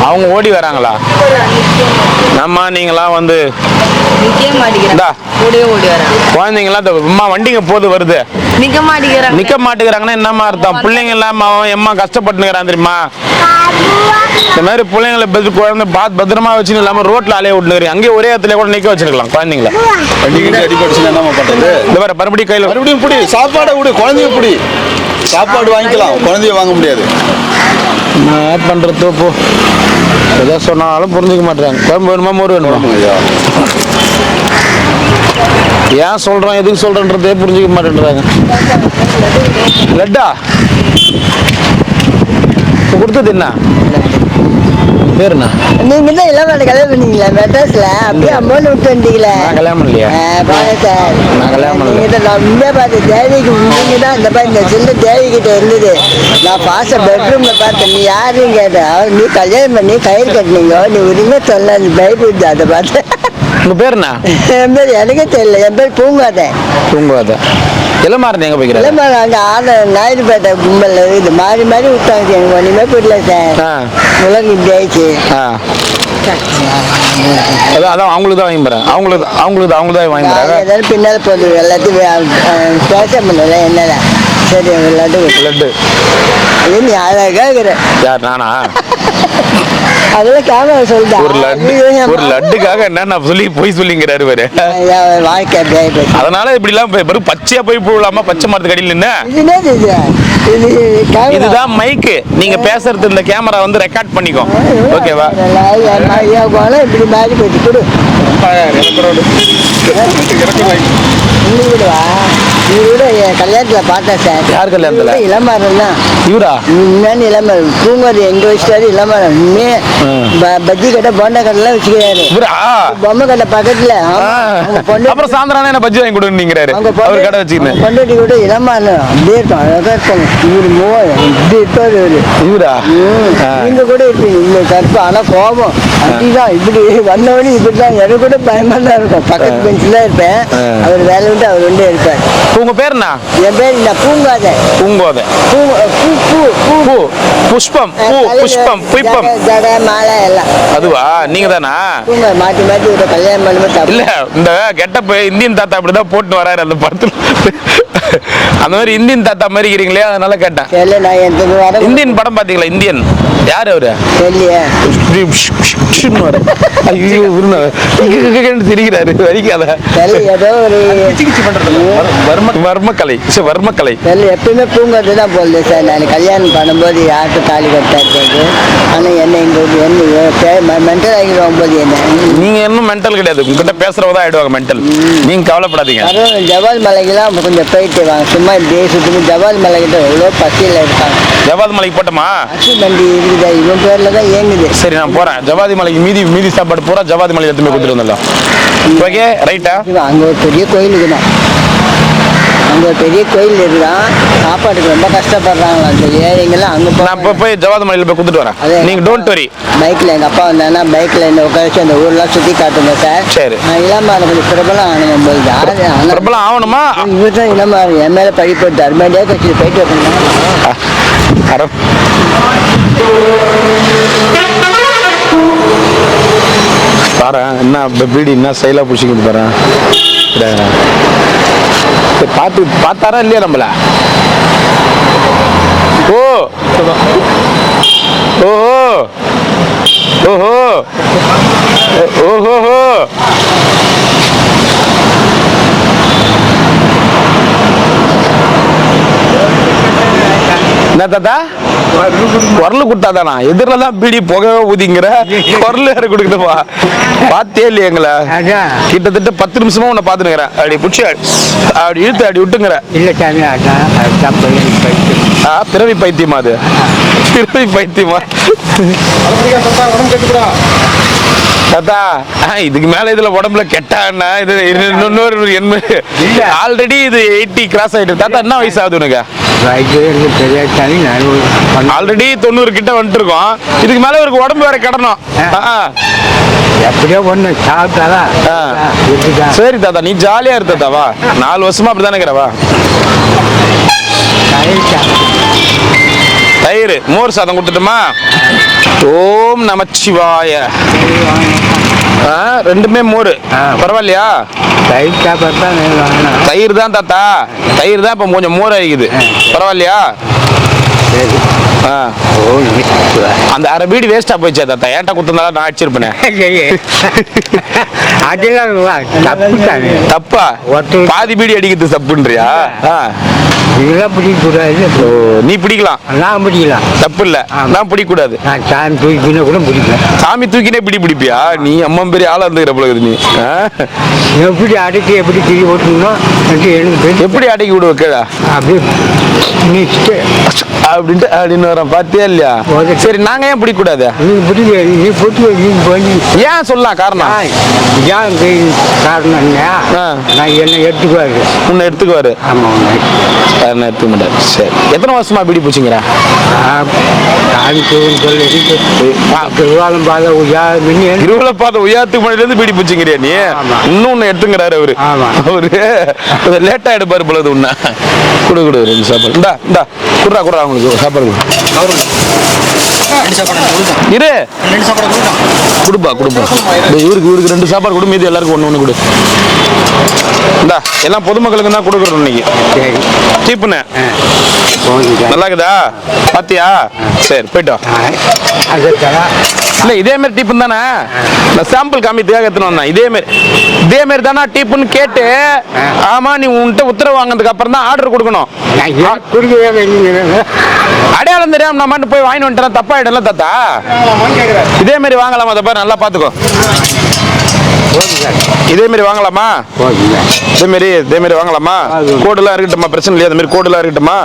Speaker 1: அவங்க ஓடி வராங்களா? நம்ம நீங்களாம் வந்து குழந்தைங்களாம் அம்மா வண்டிங்க போது வருது நிக்க மாட்டேங்கிறாங்கன்னா என்னமா அர்த்தம்? பிள்ளைங்க இல்லாம எம்மா கஷ்டப்பட்டுக்கிறான் தெரியுமா? இந்த மாதிரி பிள்ளைங்களை குழந்தை பார்த்து பத்திரமா வச்சுன்னு இல்லாம ரோட்ல அலைய விட்டுக்கிறீங்க. அங்கேயே ஒரே இடத்துல கூட நிக்க வச்சிருக்கலாம் குழந்தைங்கள. இந்த மாதிரி மறுபடியும் கையில மறுபடியும் பிடி சாப்பாடை விடு. குழந்தைய பிடி. சாப்பாடு வாங்கிக்கலாம், குழந்தைய வாங்க முடியாது. நான் பண்றது போ. எதாவது சொன்னாலும் புரிஞ்சுக்க மாட்டாங்க. குழம்பு வேணுமா மோர் வேணுமா? ஏன் சொல்றோம் எதுக்கு சொல்றன்றதே புரிஞ்சுக்க மாட்டேன்றாங்க. லட்டா கொடுத்தது என்ன? பேர் என்ன?
Speaker 2: நீங்க தான் இளவாட கல்யாணம் பண்ணீங்களா மெட்ராஸ்ல? அப்படியே அம்மோன்னு விட்டு வந்தீங்களே.
Speaker 1: நான் கல்யாணம் பண்ணலையா?
Speaker 2: பாருங்க சார்,
Speaker 1: நான் கல்யாணம் பண்ணல.
Speaker 2: நீங்க தான் ரொம்ப பார்த்து தேவிக்கு நீங்க தான் இந்த மாதிரி இந்த சின்ன தேவி கிட்ட இருந்தது. நான் பாச பெட்ரூம்ல பார்த்தேன். நீ யாருன்னு கேட்டேன். நீ கல்யாணம் பண்ணி கயிறு கட்டினீங்க, நீ உரிமை சொல்ல பயப்படுது. அதை பார்த்து
Speaker 1: உங்க பேர் என்ன?
Speaker 2: என் பேர் எனக்கே தெரியல. என் பேர் பூங்காதேன்.
Speaker 1: தூங்குவாத இளமாறன் எங்க போய்க்கிறாரு?
Speaker 2: இல்லைம்மா, அங்கே நாயுடுபேட்டை கும்பல் இது மாறி மாறி விட்டாங்க. எனக்கு ஒன்றுமே புரியல சார்.
Speaker 1: ஆ.
Speaker 2: உலகம் இப்படி ஆயிடுச்சு.
Speaker 1: ஆ. அதான் அவங்களுக்கு தான் வாங்கி போறேன். அவங்களுக்கு தான் வாங்கி போறாங்க.
Speaker 2: ஏதாவது பின்னால் போகுது எல்லாத்தையும் பேச முடியல. என்னடா சரி எல்லாத்தையும்
Speaker 1: லட்டு
Speaker 2: இது நீ அழகாக இருக்கிற.
Speaker 1: யார் நானா?
Speaker 2: அதெல்லாம் கேமரா சொல்லிட்டா
Speaker 1: ஒரு லட்டுக்காக என்ன சொல்லி போய் சொல்லிங்கிறாரு பாரு.
Speaker 2: வாழ்க்கை அப்படி ஆகிப்போச்சு.
Speaker 1: அதனால இப்படி எல்லாம் வெறும் பச்சையா போய் போடலாமா? பச்சை மரத்து கடியில் நின்று
Speaker 2: இதுனே இது கேமரா.
Speaker 1: இதுதான் மைக்கு. நீங்க பேசுறது இந்த கேமரா வந்து ரெக்கார்ட் பண்ணிக்கோ. ஓகேவா?
Speaker 2: இப்படி மாறி போயிட்டு கொடு. நீ விடுவா, நீ விட என் கல்யாணத்தில் பார்த்தேன் சார்.
Speaker 1: யார் கல்யாணத்துல?
Speaker 2: இளமாறன் தான்.
Speaker 1: இவரா?
Speaker 2: முன்னாடி இளமாறன் தூங்குறது எங்க வச்சுட்டாரு. இளமாறன் பஜ்ஜி கடை போண்டா கடைலாம் வச்சுக்கிறாரு.
Speaker 1: இவரா?
Speaker 2: பொம்மை கடை பக்கத்துல.
Speaker 1: அப்புறம் சாயந்தரம் என்ன பஜ்ஜி வாங்கி கொடுங்கிறாரு. அவர் கடை வச்சுக்கின்னு
Speaker 2: பொண்டாட்டி கூட இளமாறன் அப்படியே இருக்கும், அழகா இருப்பாங்க. இவரு இப்படி இருப்பாரு இவரு.
Speaker 1: இவரா?
Speaker 2: நீங்க கூட இருப்பீங்க இந்த கருப்பு. ஆனா கோபம் அப்படிதான். இப்படி வந்தவொடனே இப்படிதான். எனக்கு கூட பயமா தான் இருக்கும். பக்கத்து பெஞ்சில் தான் இருப்பேன். அவர் வேலை விட்டு அவர் வந்து இருப்பார்.
Speaker 1: உங்க பேர் என்ன?
Speaker 2: என் பேர் என்ன? பூங்காத.
Speaker 1: பூங்கோதை. புஷ்பம். புஷ்பம். புஷ்பம்.
Speaker 2: ஜடை மாலை எல்லாம்.
Speaker 1: அதுவா? நீங்க தானா?
Speaker 2: பூங்கா மாட்டி மாட்டி ஒரு கல்யாணம் பண்ணும்போது
Speaker 1: இல்ல இந்த கெட்டப் இந்தியன் தாத்தா அப்படிதான் போட்டு வராரு அந்த படத்துல. அந்த மாதிரி இந்தியன் தாத்தா மாதிரி இருக்கிறீங்களே, அதனால கேட்டேன்.
Speaker 2: தெரியல. நான் எந்த வர
Speaker 1: இந்தியன் படம் பாத்தீங்களா? இந்தியன் யாரு அவரு?
Speaker 2: தெரியலையே.
Speaker 1: தெரிகிறாரு. வரிக்காத
Speaker 2: ஏதோ ஒரு
Speaker 1: வர்மக்கலை. வர்மக்கலை.
Speaker 2: எப்பயுமே பூங்காது தான் போகுது சார். நான் கல்யாணம் பண்ணும்போது யாருக்கு தாலி கட்டா இருக்காது. ஆனால் என்ன என்ன மென்டல் ஆகிடுவாங்க போது என்ன.
Speaker 1: நீங்க இன்னும் மென்டல் கிடையாது. உங்ககிட்ட பேசுறவதான் ஆயிடுவாங்க மென்டல். நீங்க கவலைப்படாதீங்க.
Speaker 2: ஜவால் மலைக்கெல்லாம் கொஞ்சம் போயிட்டு வாங்க. சும்மா இப்படியே சுற்றி ஜவால் மலைக்கிட்ட எவ்வளோ பசியில் இருக்காங்க.
Speaker 1: ஜவாதி மலைக்கு போட்டோமா?
Speaker 2: அரிசி மண்டி இருக்குதா? இவன் பேர்ல தான் இயங்குது.
Speaker 1: சரி, நான் போறேன். ஜவாதி மலைக்கு மீதி சாப்பாடு பூரா ஜவாதி மலை எடுத்துமே கொடுத்துட்டு வந்துடலாம். ஓகே, ரைட்டா?
Speaker 2: அங்கே ஒரு பெரிய கோயில் இருக்குதான். அங்கே ஒரு பெரிய கோயில் இருக்குதான். சாப்பாட்டுக்கு ரொம்ப கஷ்டப்படுறாங்களா அந்த ஏழைங்கெல்லாம். அங்கே
Speaker 1: நான் இப்போ போய் ஜவாதி மலையில் போய் கொடுத்துட்டு வரேன். நீங்க டோன்ட் வரி.
Speaker 2: பைக்கில் எங்கள் அப்பா வந்தாங்கன்னா பைக்கில் என்ன உட்கார வச்சு அந்த ஊர்லாம் சுற்றி காட்டுங்க சார்.
Speaker 1: சரி.
Speaker 2: நான் இளமாரி கொஞ்சம் பிரபலம் ஆகணும் போது.
Speaker 1: பிரபலம் ஆகணுமா?
Speaker 2: இவர் தான் இளமாரி. என் மேலே பழி போட்டு அருமையாக கட்சியில் போயிட்டு வரணும்.
Speaker 1: பாரு என்ன பீடி என்ன ஸ்டைலா பிடிச்சிக்கிட்டு பாரு. பார்த்தாரா இல்லையா நம்மள? ஓ ஓஹோ ஓஹோ ஓஹோ. என்ன தாத்தா குரல் கொடுத்தாதானா? எதிரில தான் பீடி புகவே ஊதிங்கிற குரல் யாரு கொடுக்குதுப்பா? பார்த்தே இல்லையா எங்களை? கிட்டத்தட்ட 10 நிமிஷமா உன்னை பாத்துனுங்கிறேன். அப்படி புடிச்சு அப்படி இழுத்து அப்படி விட்டுங்கிற.
Speaker 4: இல்ல சாமி,
Speaker 1: பிறவி பைத்தியமா? அது பிறவி பைத்தியமா தாத்தா? இதுக்கு மேல இதுல உடம்புல கெட்டான்னா இது இன்னொரு ஆல்ரெடி இது 80 கிராஸ் ஆயிட்டு. தாத்தா என்ன வயசு ஆகுது உனக்கு? ஆல்ரெடி 90 கிட்ட வந்துட்டு இருக்கோம். இதுக்கு மேல ஒரு உடம்பு வேற கிடணும்.
Speaker 4: எப்படியோ ஒண்ணு சாப்பிட்டாரா?
Speaker 1: சரி தாத்தா, நீ ஜாலியா இரு தாத்தா. வா, 4 வருஷமா அப்படிதானே இருக்கிறவா? தயிர் மோர் சாதம் கொடுத்துட்டுமா? ஓம் நமச்சிவாய. ரெண்டுமே மோர் பரவாயில்லையா?
Speaker 4: தயிர் சாப்பிட்டா
Speaker 1: தயிர் தான் தாத்தா. தயிர் தான் இப்ப கொஞ்சம் மோர் ஆகிக்குது. பரவாயில்லையா? அந்த அரை பீடி வேஸ்டா போயிச்சா தாத்தா? ஏன்டா குத்துனாலும் நான் அடிச்சிருப்பேன். தப்பா? பாதி பீடி அடிக்கிறது தப்புன்றியா?
Speaker 4: இதெல்லாம் பிடிக்க கூடாது.
Speaker 1: நீ பிடிக்கலாம்,
Speaker 4: நான் பிடிக்கலாம்,
Speaker 1: தப்பு இல்ல. நான் பிடிக்க கூடாது.
Speaker 4: நான் சாமி தூக்கினா கூட பிடிக்கல.
Speaker 1: சாமி தூக்கினே பிடிப்பியா? நீ அம்மா பெரிய ஆளா இருந்துக்கிற போல நீ.
Speaker 4: எப்படி அடக்கி எப்படி கிளி ஓட்டணும் எனக்கு
Speaker 1: எப்படி அடக்கி விடுவ? கேடா
Speaker 4: அப்படியே
Speaker 1: அப்படின்ட்டு அப்படின்னு வரோம் பாத்தியா இல்லையா? சரி நாங்க ஏன் பிடிக்க கூடாது?
Speaker 4: நீ பிடிக்க நீ பிடிச்சி நீ பண்ணி
Speaker 1: ஏன் சொல்லலாம் காரணம்?
Speaker 4: ஏன் காரணம் என்ன? நான் என்ன எடுத்துக்குவாரு.
Speaker 1: உன்னை எடுத்துக்குவாரு?
Speaker 4: ஆமா
Speaker 1: என்ன எடுத்துக்க மாட்டாரு. சரி எத்தனை வருஷமா பீடி பூச்சிங்கிற? இருவல பார்த்த உயரத்துக்கு முன்னாடி பீடி பூச்சிங்கிறியா நீ? இன்னும் உன்னை எடுத்துங்கிறாரு அவரு. அவரு லேட்டா எடுப்பாரு பொழுது உன்ன. குடு குடு ரெண்டு சாப்பாடு. இந்தா இந்தா குடுறா குடுறா அவங்களுக்கு சாப்பாடு இரு. கொடுப்பா கொடுப்பா. இவருக்கு இவருக்கு 2 சாப்பாடு கொடு, மீதி எல்லாருக்கும் 1 1 கொடு. இந்தா எல்லாம் பொதுமக்களுக்கு தான் கொடுக்குறோம் இன்னைக்கு. டீப்புண்ணே நல்லா இருக்குதா பாத்தியா? சரி போயிட்டோம். இல்ல இதே மாதிரி டீப்புன்னு தானே நான் சாம்பிள் காமித்துக்காக எடுத்துன்னு வந்தேன். இதே மாதிரி தானே டீப்புன்னு கேட்டு. ஆமா நீ உன்கிட்ட உத்தரவு வாங்கினதுக்கு அப்புறம் தான் ஆர்டர் கொடுக்கணும். அடையாளம் தெரியாம நான் மட்டும் போய் வாங்கி வந்துட்டேன் தப்பாயிடல தாத்தா. இதே மாதிரி வாங்கலாமா? அதை பாரு நல்லா பாத்துக்கோ. இதே மாதிரி வாங்கலாமா? இதே மாதிரி வாங்கலாமா? கோடுலாம் இருக்கட்டுமா? பிரச்சனை இல்லையா? அந்த மாதிரி கோடுலாம் இருக்கட்டுமா?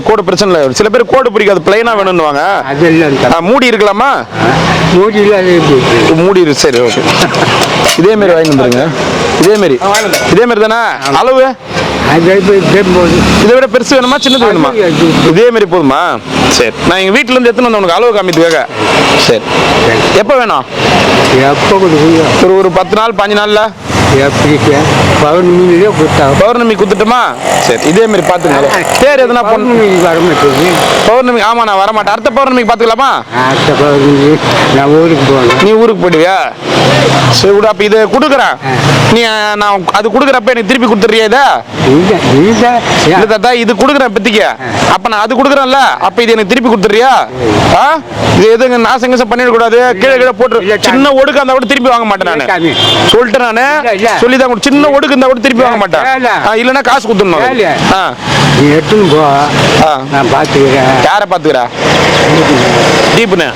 Speaker 1: கோடு பிரச்சனை இல்லை. சில பேர் கோடு பிடிக்காது, பிளைனா வேணும்னு வாங்க. மூடி இருக்கலாமா? மூடி இருக்கு. சரி ஓகே. இதே மாதிரி வாங்கி வந்துருங்க. இதே மாதிரி தானே அளவு? இதை விட பெருசு வேணுமா சின்னது வேணுமா? இதே மாதிரி போதுமா? சரி நான் எங்க வீட்டுல இருந்து எடுத்துன்னு வந்து உனக்கு அளவு காமித்துக்காக. சரி எப்ப வேணும்? ஒரு 10 நாள் 15 நாள்ல பௌர்ணமி குத்துட்டுமா? சரி இதே மாதிரி பாத்துங்க. பேர் எதுனா பௌர்ணமி? ஆமா நான் வரமாட்டேன். அடுத்த பௌர்ணமிக்கு பாத்துக்கலாமா? நீ ஊருக்கு போயிடுவியா? சரி விடு. அப்ப இதை கொடுக்குறேன். நீ நான் அது கொடுக்குறப்ப எனக்கு திருப்பி கொடுத்துறியா? இதை இது கொடுக்குறேன் பத்திக்க. அப்ப நான் அது கொடுக்குறேன்ல, அப்ப இது எனக்கு திருப்பி கொடுத்துறியா? இது எதுங்க நாசங்கசம் பண்ணிடக்கூடாது. கீழே கீழே போட்டு சின்ன ஒடுக்க இருந்தா கூட திருப்பி வாங்க மாட்டேன் நானு. சொல்லிட்டேன் நானு. சொல்லிதான் சின்ன ஒடுக்கு இருந்தா கூட திருப்பி வாங்க மாட்டேன். இல்லைன்னா காசு கொடுத்துடணும். யாரை பாத்துக்கிறா? டீப்புன்னு.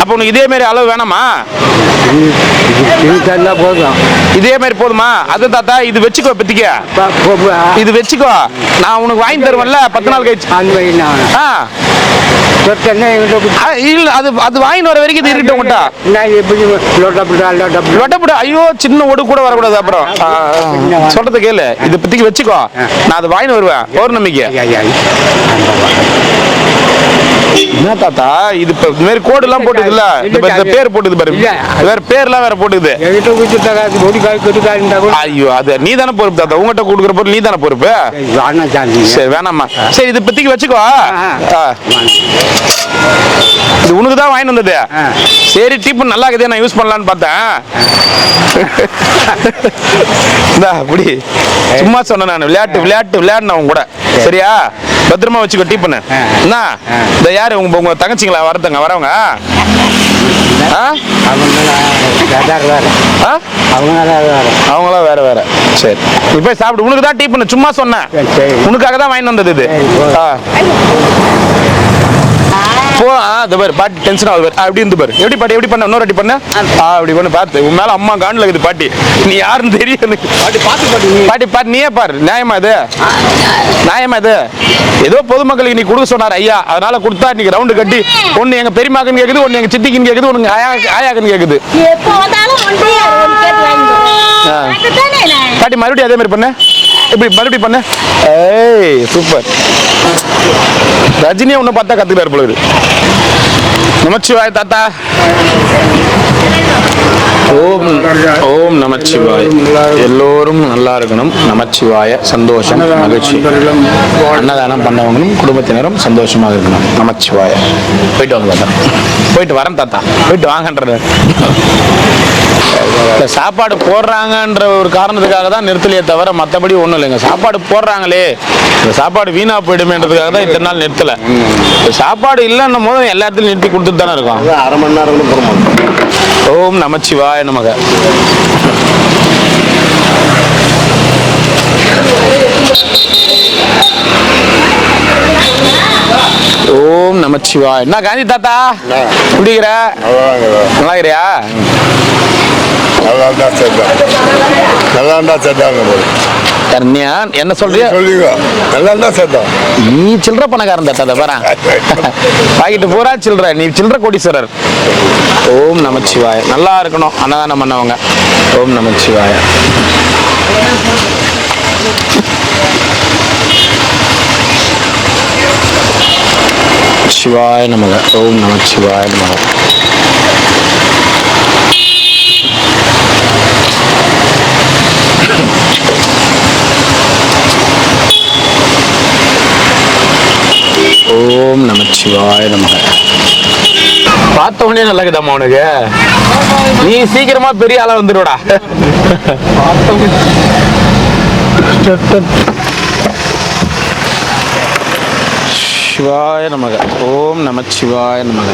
Speaker 1: அப்ப உனக்கு இதே மாதிரி அளவு வேணாமா? இதே மாதிரி போதுமா? அது தாத்தா இது வச்சுக்கோ பத்திக்க. இது வச்சுக்கோ. நான் உனக்கு வாங்கி தருவேன்ல 10 நாள் கழிச்சு. இல்ல அது வாங்கிட்டு வர வரைக்கும் இது இருக்கட்டும். ஐயோ சின்ன ஒடு கூட வரக்கூடாது. அப்புறம் சொல்றது கேளு. இது பத்திக்கு வச்சுக்கோ. நான் அதை வாங்கிட்டு வருவேன் பௌர்ணமிக்கு. என்ன தாத்தா இது இந்த மாதிரி கோடு எல்லாம் போட்டுது இல்ல? இந்த பேர் போட்டுது பாரு. வேற பேர்லாம் வேற போட்டுது. ஐயோ அது நீ தானே பொறுப்பு தாத்தா. உங்ககிட்ட கொடுக்குற பொருள் நீ தானே பொறுப்பு. சரி வேணாமா? சரி இது பத்திக்கு வச்சுக்கோ. இது உனக்கு தான் வாங்கிட்டு வந்தது. சரி டீப்பு நல்லா இருக்குதே நான் யூஸ் பண்ணலான்னு பார்த்தேன். அப்படி சும்மா சொன்னேன் நான். விளையாட்டு அவங்க கூட. சரியா? பத்திரமா வச்சுக்கோ டீப்புன்னு. என்ன இந்த யாரு உங்க தங்கச்சிங்களா வரவங்க? அவங்களாம் வேற. சரி நீ போய் சாப்பிடு. உனக்கு தான் டீப்புன்னு சும்மா சொன்னேன். உனக்காக தான் வாங்கிட்டு வந்தது இது. போ. பாரு பாட்டி டென்ஷன் ஆகுது. அப்படி இருந்து பாரு. எப்படி பாட்டி எப்படி பண்ண? இன்னொரு வாட்டி பண்ண. அப்படி பண்ணு பார்த்து. உன் மேல அம்மா காண்டில் இருக்குது பாட்டி. நீ யாருன்னு தெரியும் பாட்டி. பாட்டி நீயே பாரு. நியாயமா இது? ஏதோ பொதுமக்களுக்கு நீ கொடுக்க சொன்னார் ஐயா, அதனால கொடுத்தா இன்னைக்கு ரவுண்டு கட்டி ஒன்னு எங்க பெரியமாக்குன்னு கேக்குது, ஒன்னு எங்க சித்திக்குன்னு கேக்குது, ஒன்னு ஆயாக்குன்னு கேக்குது. பாட்டி மறுபடியும் அதே மாதிரி பண்ண. இப்படி மறுபடியும் பண்ண. ஏய் சூப்பர். ரஜினியை ஒண்ணு பார்த்தா கத்துக்கிறாரு போல. நமச்சிவாய் தாத்தா. ஓம் நமச்சிவாய். எல்லோரும் நல்லா இருக்கணும். நமச்சிவாய. சந்தோஷம் மகிழ்ச்சி. அன்னதானம் பண்ணவங்களும் குடும்பத்தினரும் சந்தோஷமாக இருக்கணும். நமச்சிவாய. போயிட்டு வாங்க தாத்தா. போயிட்டு வரேன் தாத்தா. போயிட்டு வாங்கன்றது. சாப்பாடு போடுறாங்கன்ற ஒரு காரணத்துக்காக தான் நிறுத்தலையே தவிர மற்றபடி ஒன்றும் இல்லைங்க. சாப்பாடு போடுறாங்களே, இந்த சாப்பாடு வீணா போயிடுமேன்றதுக்காக தான் இத்தனை நாள் நிறுத்தலை. சாப்பாடு இல்லைன்னும் போது எல்லா இடத்துலையும் நிறுத்தி கொடுத்துட்டு தானே இருக்கும்.
Speaker 3: அரை மணி நேரம்.
Speaker 1: ஓம் நமச்சிவாய நமக. ஓம் நமச்சிவாய். என்ன காந்தி தாத்தா குடிக்கிற? நல்லா இருக்கிறியா? பணக்காரன்யா என்ன சொல்றியா?
Speaker 7: சொல்லிக்கோ நல்லா தான் சேர்த்தோம்.
Speaker 1: நீ சில்லற பணக்காரன் தட்டாத பாரு. பாக்கெட்டு பூரா சில்லற, நீ சில்லற கோடீஸ்வரர். ஓம் நமச்சிவாய. நல்லா இருக்கணும் அன்னதானம் பண்ணவங்க. ஓம் நமச்சிவாய. சிவாய நமக. ஓம் நமச்சிவாய நமக. ஓம் நமச்சிவாய நமக. பார்த்த உடனே நல்லா இருக்குதாம்மா உனக்கு? நீ சீக்கிரமா பெரிய ஆளா வந்துடுடா. சிவாய நமக. ஓம் நமச்சிவாய நமக.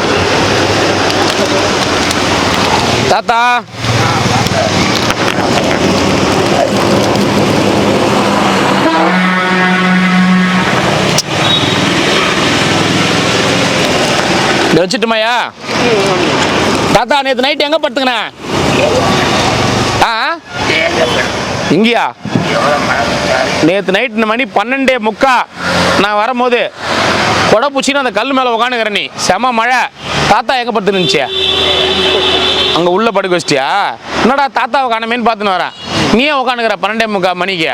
Speaker 1: தாத்தா வச்சுட்டுமாயா? தாத்தா நேற்று நைட் எங்க படுத்துங்கண்ணா? இங்கயா? நேற்று நைட்டு மணி 12:45 நான் வரும்போது கொடை பூச்சின்னு அந்த கல் மேலே உட்காந்துக்கிறேன். நீ செம மழை. தாத்தா எங்கே படுத்து இருந்துச்சு? அங்கே உள்ள படுக்க வச்சிட்டியா? என்னடா தாத்தாவை காணமேன்னு பார்த்துன்னு வரேன். நீ ஏன் உட்காந்துக்கிற 12:45 மணிக்கு?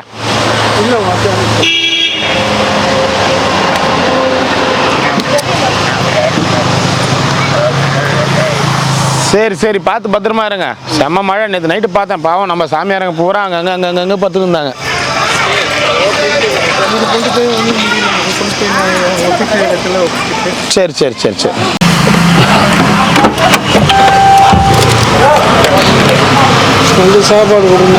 Speaker 1: சரி சரி, பார்த்து பத்திரமா இருங்க. செம்ம மழை நேற்று நைட்டு பார்த்தேன். பாவம் நம்ம சாமியாரங்க பூரா அங்கங்கே பத்துட்டு இருந்தாங்க. சரி சரி சரி சரி.
Speaker 4: சாப்பாடு கொடுங்க.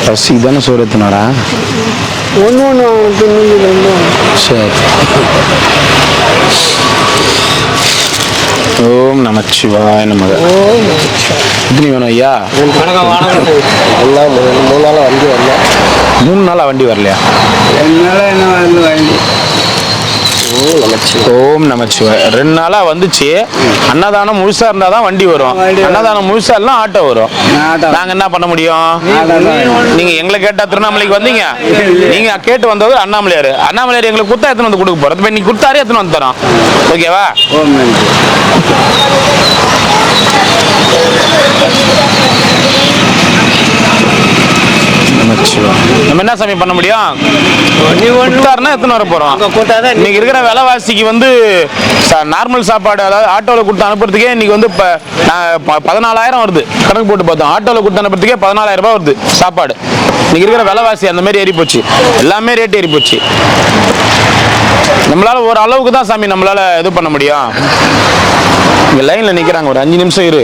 Speaker 1: பசி தானே சோறு எத்தினாரா?
Speaker 4: ஒன்று
Speaker 1: சரி. ஓம் நமச்சிவாய நமக. எத்தனை வேணும் ஐயா?
Speaker 4: 3 நாளாக வண்டி வரல.
Speaker 1: 3 நாளாக வண்டி வரலையா? ஓம் நமச்சிவாய. 2 நாளா வந்துச்சு. அன்னதானம் முழுசா இருந்தா தான் வண்டி வரும். அன்னதானம் முழுசா எல்லாம் ஆட்டோ வரும். நாங்க என்ன பண்ண முடியும்? நீங்க எங்களை கேட்டா திருவண்ணாமலைக்கு வந்தீங்க. நீங்க கேட்டு வந்தது அண்ணாமலையாரு. அண்ணாமலையார் எங்களுக்கு குத்தா எத்தனை வந்து கொடுக்க போறது? நீ குத்தாரே எத்தனை வந்து தரோம். ஓகேவா? நம்ம என்ன சாமி பண்ண முடியும்? குத்தாருன்னா எத்தனை வர போறோம்? இன்னைக்கு இருக்கிற விலைவாசிக்கு வந்து நார்மல் சாப்பாடு, அதாவது ஆட்டோவில் கொடுத்து அனுப்புறதுக்கே இன்னைக்கு வந்து இப்போ 14,000 வருது. கணக்கு போட்டு பார்த்தோம். ஆட்டோவில் கொடுத்து அனுப்புறதுக்கே 14,000 ரூபாய் வருது சாப்பாடு. இன்னைக்கு இருக்கிற விலைவாசி அந்த மாதிரி ஏறி போச்சு. எல்லாமே ரேட் ஏறி போச்சு. நம்மளால ஒரு அளவுக்கு தான் சாமி நம்மளால இது பண்ண முடியும். இங்க லைன்ல நிக்கிறாங்க, ஒரு 5 நிமிஷம் இரு,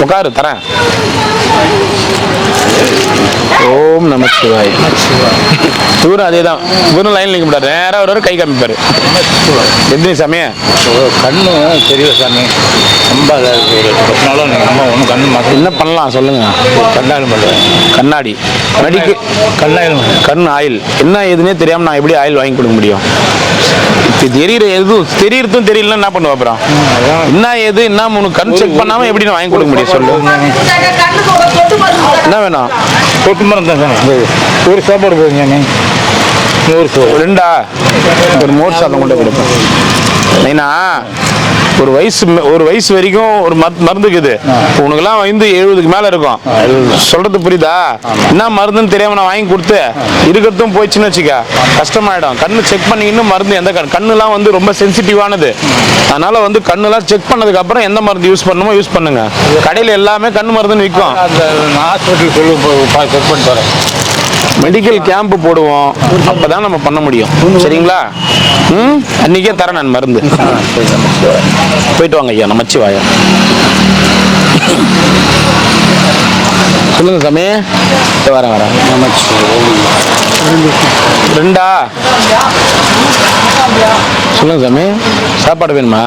Speaker 1: உட்காரு, தரேன். ஓம் நமச்சிவாய். இவரும் அதே தான். இவரும் லைன்ல நிற்க மாட்டார். நேராக ஒரு கை காமிப்பாரு. எத்தனை சாமி?
Speaker 7: கண்ணு தெரியல சாமி. ரொம்ப ஒன்றும் கண்ணு மாசம்.
Speaker 1: என்ன பண்ணலாம் சொல்லுங்க?
Speaker 7: கண்ணாடி பண்ணுவேன்.
Speaker 1: கண்ணாடி மெடிக்கு கண் ஆயில் என்ன ஏதுன்னே தெரியாம நான் எப்படி ஆயில் வாங்கி கொடுக்க முடியும்? தெரியற எதுவும் தெரியறதும் தெரியல என்ன பண்ணுவ? அப்புறம் என்ன ஏது என்ன உனக்கு கண் செக் பண்ணாம எப்படி நான் வாங்கி கொடுக்க முடியும் சொல்லு? என்ன வேணும்?
Speaker 7: கொட்டு மரம் தான் சாமி. ஒரு சாப்பாடு போதுங்க. மோர் சோறு
Speaker 1: 2 ஒரு மோர் சாதம் கொண்டு கொடுப்பேன். ஏன்னா ஒரு வயசு வரைக்கும் ஒரு மருந்துக்குது. உனக்கெல்லாம் வந்து 70க்கு மேல இருக்கும். சொல்றது புரியுதா? என்ன மருந்துன்னு தெரியாம நான் வாங்கி கொடுத்து இருக்கிறதும் போயிடுச்சுன்னு வச்சுக்க, கஷ்டமாயிடும். கண்ணு செக் பண்ணிக்கின்னு மருந்து எந்த கண்ணுலாம் வந்து ரொம்ப சென்சிட்டிவானது. அதனால வந்து கண்ணுலாம் செக் பண்ணதுக்கு அப்புறம் எந்த மருந்து யூஸ் பண்ணணுமோ யூஸ் பண்ணுங்க. கடையில் எல்லாமே கண்ணு மருந்துன்னு விற்கும்.
Speaker 7: ஹாஸ்பிட்டல் சொல்லி செக் பண்ணி தரேன்.
Speaker 1: மெடிக்கல் கேம்ப் போடுவோம், அப்பதான் நம்ம பண்ண முடியும். சரிங்களா? அன்னைக்கே தரேன் நான் மருந்து. போயிட்டு வாங்க ஐயா. நமச்சிவாய. சொல்லுங்க சாமி. வரேன். ரெண்டா சொல்லுங்க சாமி. சாப்பாடு வேணுமா?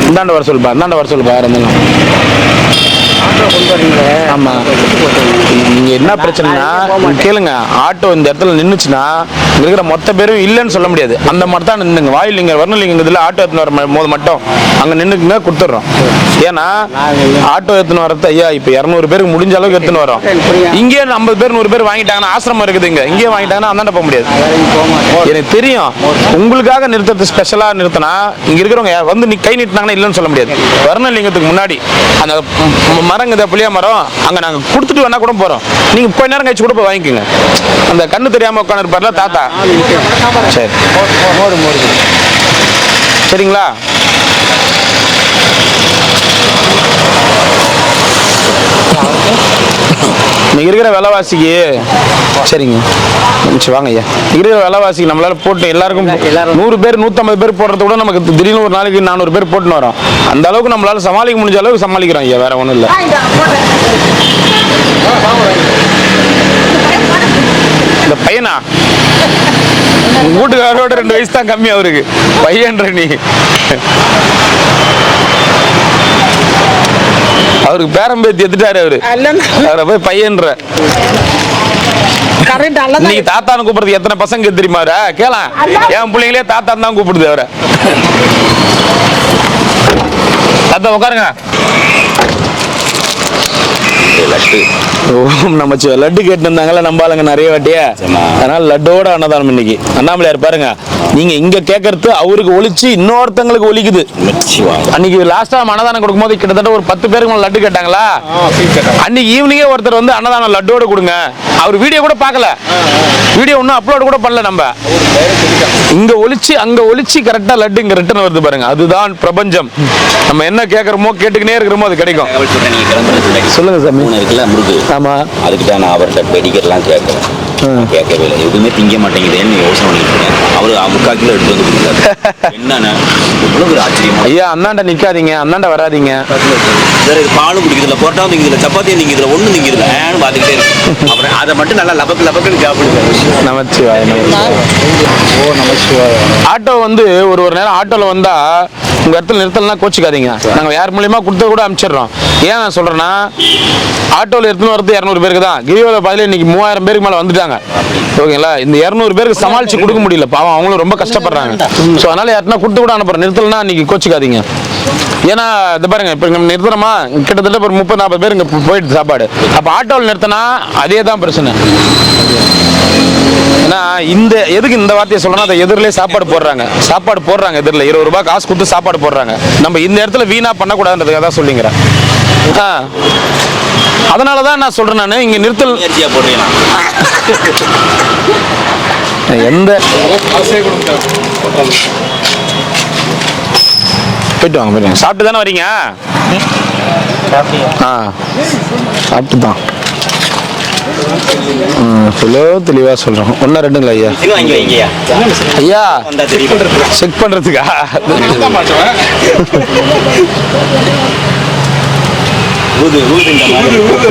Speaker 1: இந்தாண்ட வர சொல்லுப்பா. இந்தாண்ட வர சொல்லுப்பா. இருந்தாலும்
Speaker 4: கொண்டு வரீங்களே.
Speaker 1: ஆமா. இங்க என்ன பிரச்சனைனா கேளுங்க, ஆட்டோ இந்த இடத்துல நின்னுச்சுன்னா இங்க இருக்கிற மொத்த பேரும் இல்லைன்னு சொல்ல முடியாது. அந்த மாதிரி தான் நின்னுங்க. வாயில் நீங்க வரணும்லிங்க இதுல ஆட்டோ எடுத்துன்னு வர போது மட்டும் அங்க நின்னுக்குங்க கொடுத்துட்றோம். ஏன்னா ஆட்டோ எடுத்துன்னு வரது ஐயா இப்ப 200 பேருக்கு முடிஞ்ச அளவுக்கு எடுத்துன்னு வரோம். இங்கே 50 பேர் 100 பேர் வாங்கிட்டாங்கன்னா ஆசிரமம் இருக்குது இங்கே வாங்கிட்டாங்கன்னா அந்தாண்ட போக முடியாது. எனக்கு தெரியும் உங்களுக்காக நிறுத்தது ஸ்பெஷலா நிறுத்தினா இங்க இருக்கிறவங்க வந்து நீ கை நீட்டினாங்கன்னா இல்லைன்னு சொல்ல முடியாது. வர்ணலிங்கத்துக்கு முன்னாடி அந்த மரங்க புளியா மரம் அங்க நாங்க கொடுத்துட்டு வேணா கூட போறோம். நீங்க கொஞ்ச நேரம் கழிச்சு கூட போய் வாங்கிக்கோங்க. அந்த கண்ணு தெரியாம உட்காந்து இருப்பார்ல தாத்தா. சரி சரிங்களா? இன்னைக்கு இருக்கிற விலைவாசிக்கு சரிங்க வாங்க ஐயா. இருக்கிற விலைவாசிக்கு நம்மளால போட்டு எல்லாருக்கும் 100 பேர் 150 பேர் போடுறத விட நமக்கு திடீர்னு ஒரு நாளைக்கு 400 பேர் போட்டுன்னு வரோம். அந்த அளவுக்கு நம்மளால சமாளிக்க முடிஞ்ச அளவுக்கு சமாளிக்கிறோம் ஐயா. வேற ஒன்றும் இல்லை. இந்த பையனா உங்க வீட்டுக்காரோட 2 வயசு தான் கம்மி அவருக்கு. பையன்ற நீ அவருக்கு பேரம்பேத்தி எடுத்துட்டாரு அவரு. அவரை போய் பையன்ற நீ தாத்தான்னு கூப்பிடுறது எத்தனை பசங்க தெரியுமா? கேளா என் பிள்ளைங்களே தாத்தா தான் கூப்பிடுது அவரை. தாத்தா உட்காருங்க. நம்ம லட்டு கேட்டு இருந்தாங்கல்ல நம்ம ஆளுங்க நிறைய வாட்டியா, அதனால லட்டோட அன்னதானம் இன்னைக்கு. அண்ணாமலையார் பாருங்க, நீங்க இங்க கேட்கறது அவருக்கு ஒழிச்சு இன்னொருத்தங்களுக்கு ஒலிக்குது. அன்னைக்கு லாஸ்டா அன்னதானம் கொடுக்கும்போது கிட்டத்தட்ட ஒரு 10 பேருக்கு லட்டு கேட்டாங்களா. அன்னைக்கு ஈவினிங்கே ஒருத்தர் வந்து அன்னதானம் லட்டோட கொடுங்க. அவர் வீடியோ கூட பார்க்கல, வீடியோ ஒன்னும் அப்லோட் கூட பண்ணல. நம்ம இங்க ஒழிச்சு அங்க ஒழிச்சு கரெக்டா லட்டு இங்க ரிட்டர்ன் வருது பாருங்க. அதுதான் பிரபஞ்சம். நம்ம என்ன கேட்கறோமோ கேட்டுக்கினே இருக்கிறோமோ அது கிடைக்கும். சொல்லுங்க சாமி. ஆமா,
Speaker 8: அதுக்கு தான் நான் அவர்கிட்ட மெடிக்கல்லாம் கேட்கவே இல்லை. எதுவுமே திங்க மாட்டேங்குதுன்னு யோசனை பண்ணிட்டு இருக்கேன். அவரு 3/4 கிலோ எடுத்து வந்து கொடுக்குறாரு. என்னன்னா இவ்வளவு ஆச்சரியம்.
Speaker 1: ஐயா அண்ணாண்ட நிக்காதீங்க, அண்ணாண்ட வராதிங்க.
Speaker 8: வேற இது பாலும் குடிக்கிறதுல பொரோட்டாவும் திங்குதுல சப்பாத்தியும் திங்குதுல ஒன்றும் திங்குதுல ஏன்னு பார்த்துக்கிட்டே இருக்கு. அப்புறம் அதை மட்டும் நல்லா லபக்கு லபக்குன்னு சாப்பிடுங்க.
Speaker 1: நமச்சிவாய். ஓ நமச்சிவாய். ஆட்டோ வந்து ஒரு நேரம் ஆட்டோல வந்தா உங்க இடத்துல நிறுத்தலாம் கோச்சிக்காதீங்க. நாங்க யார் மூலியமா கொடுத்து கூட அனுப்பிச்சிடுறோம். ஏன் நான் சொல்றேன்னா ஆட்டோல எடுத்துன்னு வரது 200 பேருக்கு தான். கிரிவல பாதையில இன்னைக்கு 3000 பேருக்கு மேல வந்துட்டாங்க. ஓகேங்களா? இந்த 200 பேருக்கு சமாளிச்சு கொடுக்க முடியல. பாவம் அவங்களும் ரொம்ப கஷ்டப்படுறாங்க. ஸோ அதனால யாருன்னா கொடுத்து கூட அனுப்புறோம். நிறுத்தலன்னா இன்னைக்கு கோச்சிக்காதீங்க. ஏன்னா இது பாருங்க, இப்போ நம்ம நிறுத்துறோமா கிட்டத்தட்ட ஒரு 30-40 பேர் இங்கே போயிட்டு சாப்பாடு. அப்போ ஆட்டோவில் நிறுத்தினா அதே தான் பிரச்சனை. ஏன்னா இந்த எதுக்கு இந்த வார்த்தையை சொல்றேன்னா, அதை எதிரிலே சாப்பாடு போடுறாங்க எதிரில் 20 ரூபாய் காசு கொடுத்து சாப்பாடு போடுறாங்க. நம்ம இந்த இடத்துல வீணா பண்ணக்கூடாதுன்றதுக்காக தான் சொல்லிங்கிறேன். அதனால தான் நான் சொல்றேன், நான் இங்க நிறுத்தல் எந்த போயிட்டு வாங்க. சாப்பிட்டு தானே வரீங்க? சாப்பிட்டு தான் தெளிவா சொல்றோம். 1-2 ஐயா. ஐயா செக் பண்றதுக்கா?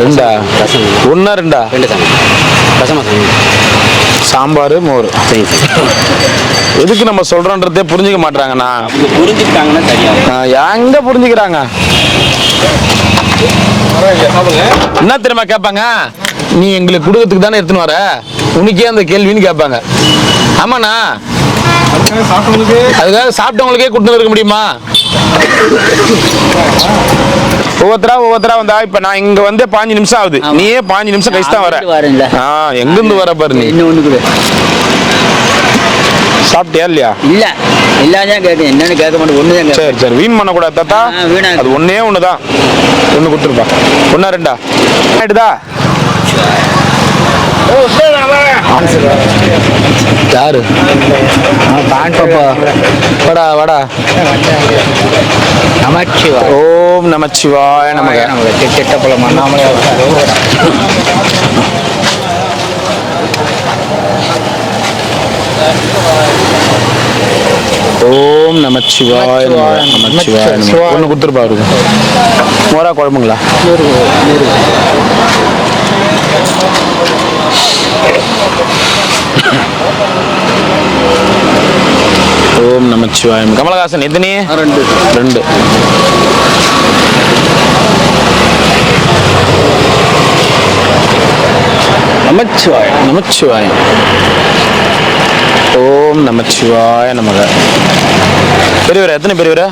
Speaker 1: ரெண்டா? 1-2 சாம்பார் மோர். எதுக்கு நம்ம சொல்றோன்றதே புரிஞ்சுக்க மாட்டாங்கண்ணா. எங்க புரிஞ்சுக்கிறாங்க? என்ன தெரியுமா கேட்பாங்க, நீ எங்களுக்கு குடும்பத்துக்கு தானே எடுத்துன்னு வர, உனக்கே அந்த கேள்வின்னு கேட்பாங்க. ஆமாண்ணா, அதுக்காக சாப்பிட்டவங்களுக்கே கொடுத்து இருக்க முடியுமா? ஒவ்வொருத்தரா வந்தா இப்ப நான் இங்க வந்து 5 நிமிஷம் ஆகுது, நீயே 5 நிமிஷம் கழிச்சு தான் வர. எங்க இருந்து வர பாரு நீ. சாப்பிட்டியா இல்லையா? இல்ல
Speaker 4: இல்லாதான் கேட்க என்னன்னு கேட்க மாட்டேன். ஒண்ணுதான்.
Speaker 1: சரி சரி, வீண் பண்ணக்கூடாது தாத்தா. அது ஒன்னே ஒண்ணுதான். ஒண்ணு கொடுத்துருப்பா. 1-2 ஆயிடுதா? யாரு? வாடா வாடா. நமச்சிவாய். ஓம் நமச்சிவாய நமக. திட்டப்பலம் அண்ணாமலை. ஓம் நமச்சிவாய நமச்சிவாய. ஒன்று கொடுத்துருப்பா அவருக்கு. மோரா குழம்புங்களா? ஓம் நமச்சிவாயம். கமலஹாசன் எத்தனை? 2. நமச்சிவாயம் நமச்சிவாயம். ஓம் நமச்சிவாய நமக. பெரியவரா எத்தனை பெரியவரா?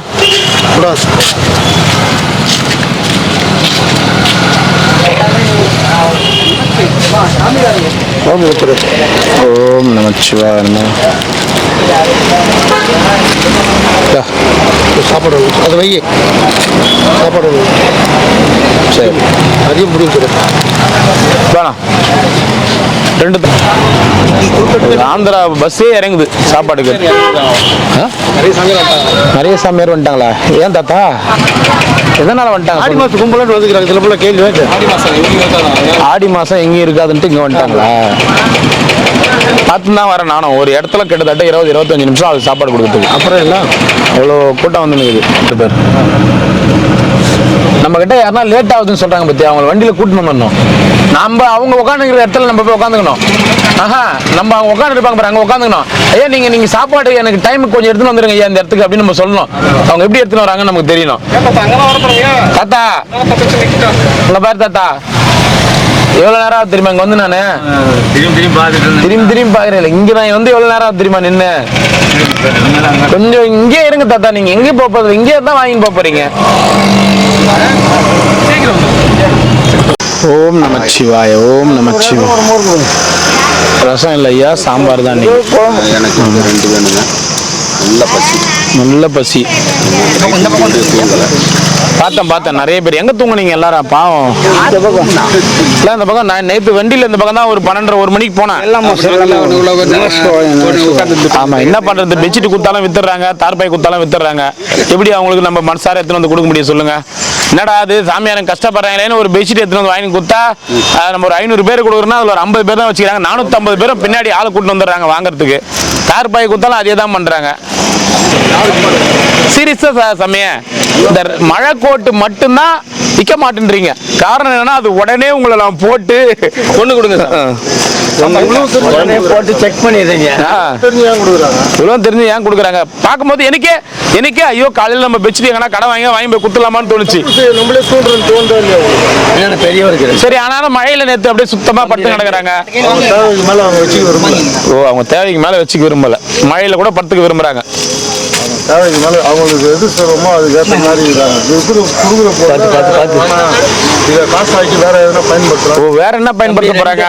Speaker 1: ஓம் நமச்சிவாய நமக.
Speaker 3: சாப்பாடு அது வை சாப்பாடு
Speaker 1: சரி
Speaker 3: அதையும் முடிவு
Speaker 1: வேணாம். ரெண்டு ஆந்திரா பஸ்ஸே இறங்குது சாப்பாடுக்கு. ஆ? நிறைய சாமியார் வந்துட்டாங்களா? ஏன் தாத்தா எதனால வந்துட்டாங்க?
Speaker 3: ஆடி மாதம் கும்பலாட்டு வந்துக்கிறாங்க சில பேர் கேள்வி
Speaker 1: ஆடி மாசம் எங்கேயும் இருக்காதுன்ட்டு இங்கே வந்துட்டாங்களா? பார்த்து தான் வரேன் நானும். ஒரு இடத்துல கிட்டத்தட்ட 20-25 நிமிஷம் அது சாப்பாடு கொடுக்குறதுக்கு.
Speaker 3: அப்புறம் எல்லாம்
Speaker 1: அவ்வளோ கூட்டம் வந்து நிற்குது. பேர் நம்ம கிட்ட யாருன்னா லேட் ஆகுதுன்னு சொல்றாங்க பத்தி, அவங்க வண்டியில கூட்டணும் பண்ணணும். நம்ம அவங்க உட்காந்துக்கிற இடத்துல நம்ம போய் உட்காந்துக்கணும். ஆஹா, நம்ம அவங்க உட்காந்து இருப்பாங்க பாரு, அங்க உட்காந்துக்கணும். ஐயா நீங்க சாப்பாடு எனக்கு டைமுக்கு கொஞ்சம் எடுத்துன்னு வந்துருங்க ஐயா இந்த இடத்துக்கு அப்படின்னு நம்ம சொல்லணும். அவங்க எப்படி எடுத்துன்னு வராங்கன்னு நமக்கு தெரியணும். தாத்தா உங்களை பாரு தாத்தா, எவ்வளவு நேரம் ஆகுது தெரியுமா இங்க வந்து? நானு திரும்பி பாக்குறேன். இங்க நான் வந்து எவ்வளவு நேரம் ஆகுது தெரியுமா நின்று? கொஞ்சம் இங்கே இருங்க தாத்தா. நீங்க எங்க போறது? இங்கே தான் வாங்கி போறீங்க. ஓம் நமச்சிவாய. ஓம் நமச்சிவாய. ரசம் இல்லை ஐயா, சாம்பார் தான்.
Speaker 3: எனக்கு 2 வேணுங்க.
Speaker 1: நல்ல பசி. பார்த்தேன் நிறைய பேர். எங்க தூங்குனீங்க எல்லாரும்? பாவம் இல்லை இந்த பக்கம். நான் நேற்று வண்டியில் இந்த பக்கம் தான் ஒரு 12:30-1 மணிக்கு போனேன். ஆமா, என்ன பண்றது? பெட்ஷீட் குத்தாலும் வித்துறாங்க, தார்பாய் குத்தாலும் வித்துறாங்க. எப்படி அவங்களுக்கு நம்ம மனசார எடுத்துன்னு வந்து கொடுக்க முடியும் சொல்லுங்க? என்னடா அது சாமியாரன் கஷ்டப்படுறாங்களேன்னு ஒரு பெட்ஷீட் எடுத்துன்னு வந்து வாங்கி கொடுத்தா நம்ம ஒரு 500 பேர் கொடுக்குறோம்னா அதில் ஒரு 50 பேர் தான் வச்சுக்கிறாங்க. 450 பேரும் பின்னாடி ஆளை கூட்டு வந்துடுறாங்க வாங்குறதுக்கு. தார்பாய் குத்தாலும் அதே தான் பண்றாங்க. சீரியஸா சமய இந்த மழை கோட்டு மட்டும்தான் விற்க மாட்டேன்றீங்க. காரணம் என்னன்னா அது உடனே உங்களை நான் போட்டு கொண்டு கொடுங்க
Speaker 4: போட்டு செக் பண்ணிடுறீங்க.
Speaker 1: இவ்வளோ தெரிஞ்சு ஏன் கொடுக்குறாங்க பார்க்கும்போது எனக்கே ஐயோ காலையில் நம்ம பெட்ஷீட் எங்கன்னா கடை வாங்கி போய் குத்துலாமான்னு தோணுச்சு.
Speaker 4: பெரியவருக்கு
Speaker 1: சரி, ஆனாலும் மழையில நேற்று அப்படியே சுத்தமா படுத்து கிடக்குறாங்க. ஓ, அவங்க தேவைக்கு மேல வச்சுக்க விரும்பல, மழையில கூட படுத்துக்க விரும்புறாங்க.
Speaker 3: தேவைக்கு மேலே அவங்களுக்கு எது சொல்கிறோமோ அதுக்கேற்ற மாதிரி இதை காசு ஆக்கி வேற எதுனா பயன்படுத்துறாங்க.
Speaker 1: ஓ, வேற என்ன பயன்படுத்த போறாங்க?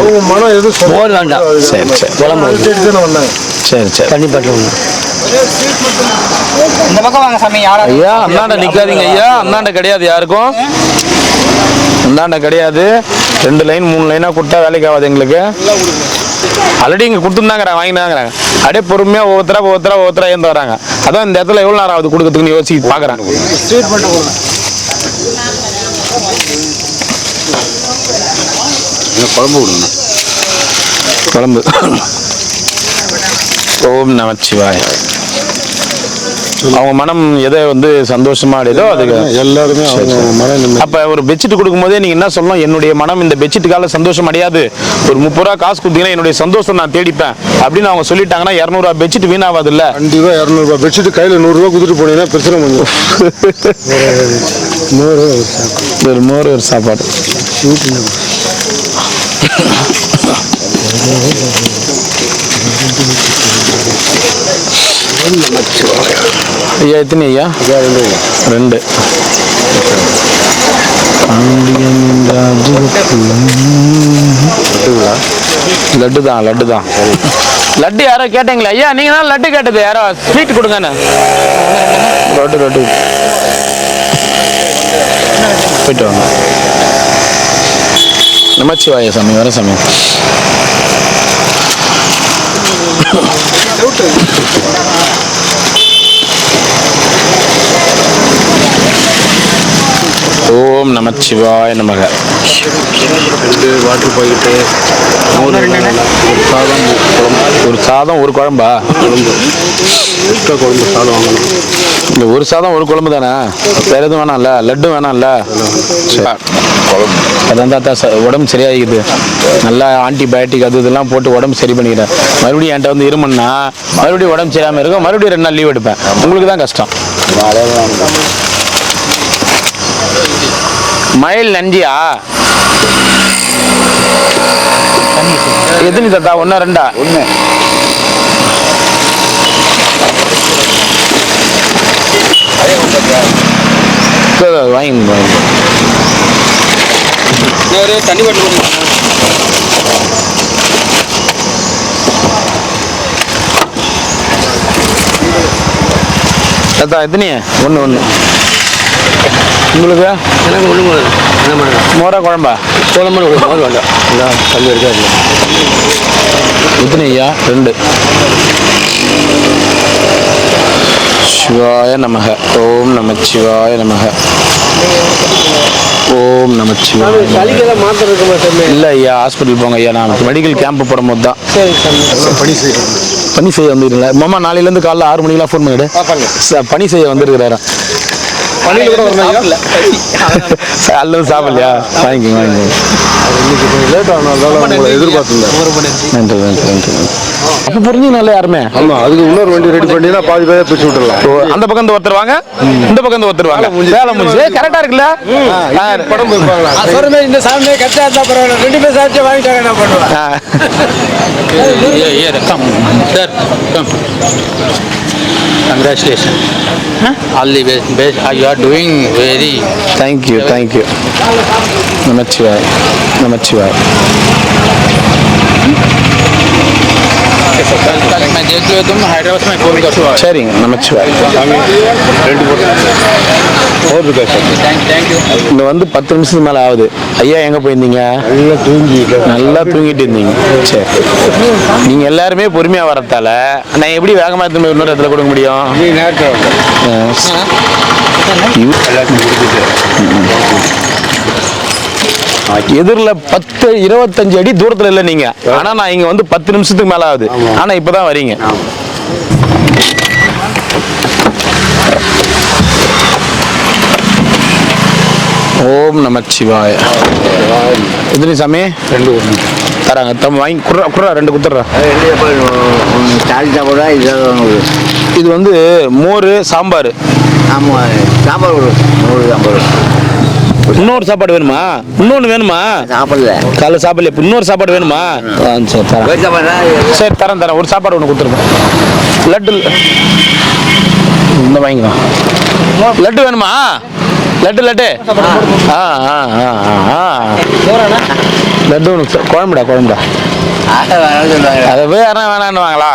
Speaker 3: அவங்க மனம் எது
Speaker 4: மோர் வேண்டாம்.
Speaker 3: தானே வந்தாங்க.
Speaker 1: சரி
Speaker 4: தண்ணி பட்டுருங்க. இந்த பக்கம் வாங்க சாமி.
Speaker 1: ஐயா அந்தாண்ட நிக்காதீங்க ஐயா. அந்தாண்ட கிடையாது யாருக்கும். அந்தாண்ட கிடையாது. 2 லைன் 3 லைனா கொடுத்தா வேலைக்கு ஆகாது எங்களுக்கு. ஆல்ரெடி இங்கே கொடுத்துருந்தாங்கிறாங்க, வாங்கினாங்கிறாங்க. அப்படியே பொறுமையா ஒவ்வொருத்தரா ஏந்து வராங்க. அதான் இந்த இடத்துல எவ்வளவு நேரம் ஆகுது கொடுக்கறதுக்குன்னு யோசிச்சு பாக்குறேன்.
Speaker 3: குழம்பு விடுங்க.
Speaker 1: குழம்பு. ஓம் நமச்சிவாய. அவங்க மனம் எதை வந்து சந்தோஷமா அடையுதோ அதுக்கு
Speaker 3: எல்லாருமே
Speaker 1: அப்ப ஒரு பெட்ஷீட் கொடுக்கும் போதே நீங்க என்ன சொல்லணும்? என்னுடைய மனம் இந்த பெட்ஷீட்டுக்கால சந்தோஷம் அடையாது. ஒரு 30 ரூபா காசு கொடுத்தீங்கன்னா என்னுடைய சந்தோஷம் நான் தேடிப்பேன் அப்படின்னு அவங்க சொல்லிட்டாங்கன்னா 200 ரூபா பெட்ஷீட் வீணாவாது இல்ல?
Speaker 3: கண்டிப்பா 200 ரூபாய் பெட்ஷீட் கையில 100 ரூபாய் கொடுத்துட்டு போனீங்கன்னா பிரச்சனை பண்ணுவோம்.
Speaker 1: மோர் ஒரு சாப்பாடு. ஐயா எத்தனை ஐயா? 2. லட்டு தான். லட்டு யாரோ கேட்டீங்களா ஐயா? நீங்க தான் லட்டு கேட்டது. யாரோ ஸ்வீட் கொடுங்கன்னு. லட்டு போயிட்டு வாங்க. நமச்சிவாய சாமி. வர சாமி. ஓம் நமச்சிவாய நமக.
Speaker 3: வாட்டர் பாக்கெட்டு,
Speaker 1: ஒரு சாதம் ஒரு குழம்பா?
Speaker 3: குழம்பு சாதம் வாங்கணும்.
Speaker 1: இந்த ஒரு சாதம் ஒரு குழம்பு தானே? வேற எதுவும் வேணாம்ல? லட்டு வேணாம்ல? அதான் தாத்தா உடம்பு சரியாகிக்குது. நல்லா ஆன்டிபயோட்டிக் அது இதெல்லாம் போட்டு உடம்பு சரி பண்ணிக்கிறேன். மறுபடியும் என்கிட்ட வந்து இருமுன்னா மறுபடியும் உடம்பு சரியாமல் இருக்கும். மறுபடியும் 2 நாள் லீவ் எடுப்பேன். உங்களுக்கு தான் கஷ்டம். மயில் நஞ்சியா? எத்தனை தாத்தா? ஒன்றா ரெண்டா?
Speaker 7: ஒன்று
Speaker 1: வாங்கி
Speaker 8: ஒரு தண்ணி பாட்டில்
Speaker 1: தாத்தா எத்தனை? ஒன்று ஒன்று. உங்களுக்கு
Speaker 4: எனக்கு ஒன்று என்ன பண்ணுங்க
Speaker 1: மோரா குழம்பா?
Speaker 4: குழம்பு மோர் வேண்டாம் இல்லை தண்ணி இருக்காது
Speaker 1: எத்தனை ஐயா? 2. சிவாய நமக. ஓம் நமச்சிவாய நமக. ஓம் நமச்சிவாய.
Speaker 4: சளிக்கெல்லாம் மாத்திரை இருக்குமா சார்?
Speaker 1: இல்லை ஐயா, ஹாஸ்பிட்டல் போங்க ஐயா. நான் மெடிக்கல் கேம்ப் போடும்போது தான்
Speaker 4: சரி சார்.
Speaker 1: பணி செய்ய வந்துருக்கீங்களா? மாமா நாளையிலேருந்து காலைல 6 மணிக்கெல்லாம் ஃபோன் பண்ணிவிடு. பணி செய்ய வந்துருக்கிறாரா?
Speaker 4: பள்ளியில் கூட வரணும்
Speaker 1: அல்லது சாப்பிடலையா? வாங்கிக்கோங்க வாங்கிக்கோங்க.
Speaker 7: லேட் ஆனாலும் உங்களை எதிர்பார்த்துருந்தேன்.
Speaker 1: நன்றி நன்றி நன்றி. அப்போ புரிஞ்சுங்களா யாருமே?
Speaker 7: ஆமாம், அதுக்கு இன்னொரு வண்டி ரெடி பண்ணினா பாதி பேரை பிரிச்சு விட்டுடலாம்.
Speaker 1: அந்த பக்கம் இருந்து ஒருத்தர் வாங்க, இந்த பக்கம் இருந்து ஒருத்தர் வாங்க. வேலை முடிஞ்சு கரெக்டா இருக்குல்ல?
Speaker 7: படம் போயிருப்பாங்களா?
Speaker 4: சொல்றமே இந்த சாமியே கரெக்டாக இருந்தால் பரவாயில்ல. 2 பேர் சாப்பிட்டு வாங்கிட்டாங்க என்ன பண்ணுவேன்?
Speaker 8: Sir, come. Congratulations. All the best. You are doing very.
Speaker 1: Thank you thank you. Namashivaya Namashivaya.
Speaker 8: कल मैं देख लिया तुम हैदराबाद में कॉल कर दो.
Speaker 1: சரிங்க நமச்சிவாய்.
Speaker 7: ரெண்டு போட்டு இருக்கா சார்?
Speaker 8: Thank you.
Speaker 1: இங்க வந்து 10 நிமிஷத்துக்கு மேல ஆகுது. ஐயா எங்க போயிருந்தீங்க? நல்லா தூங்கிட்டு இருந்தீங்க. சரி, நீங்க எல்லாருமே பொறுமையா வரத்தால நான் எப்படி வேகமா திரும்ப இன்னொரு இடத்துல கொடுக்க முடியும்? எதிரில் 10-25 அடி தூரத்துல இல்ல நீங்க. ஆனா நான் இங்க வந்து 10 நிமிஷத்துக்கு மேல ஆகுது. ஆனா இப்பதான் வரீங்க. ஓம் நமச்சிவாய. எத்தனை சாமி?
Speaker 7: 2
Speaker 1: தராங்க. தம் வாங்கி குடுறா 2 குத்துறா.
Speaker 2: சாலி சாப்பாடா?
Speaker 1: இது வந்து மோர் சாம்பார்.
Speaker 2: ஆமாம், சாப்பாடு சாப்பாடு
Speaker 1: இன்னொரு சாப்பாடு வேணுமா? இன்னொன்று வேணுமா?
Speaker 2: சாப்பிடல.
Speaker 1: காலைல சாப்பாடு இப்போ இன்னொரு சாப்பாடு வேணுமா? சரி தரேன்.
Speaker 2: சாப்பாடா?
Speaker 1: சரி தரேன். ஒரு சாப்பாடு ஒன்று கொடுத்துருங்க. லட்டு இந்த வாங்கிக்கலாம். லட்டு வேணுமா? லட்டு லட்டு ஒன்று. குழம்புடா. அதை போய் யாரும் வேணான்னு வாங்களா?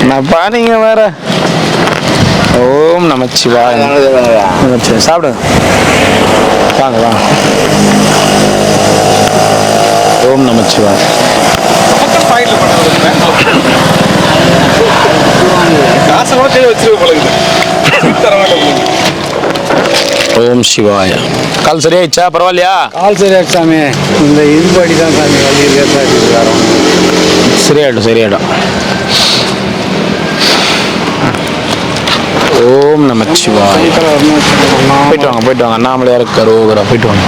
Speaker 1: என்னப்பா நீங்க வேற. ஓம் நமச்சிவாய. சாப்பிடுங்க. வாங்க. ஓம் நமச்சிவாய. ஓம் சிவாய. கால் சரியாயிடுச்சா? பரவாயில்லையா?
Speaker 7: கால் சரியாச்சு சாமி. இந்த இருபாடி தான் சாமி வலி இருக்கா?
Speaker 1: சரியாயிடும். ஓம் நமச்சிவாய. போயிட்டு வாங்க. அண்ணாமலையார் கரோகரா போயிட்டு வாங்க.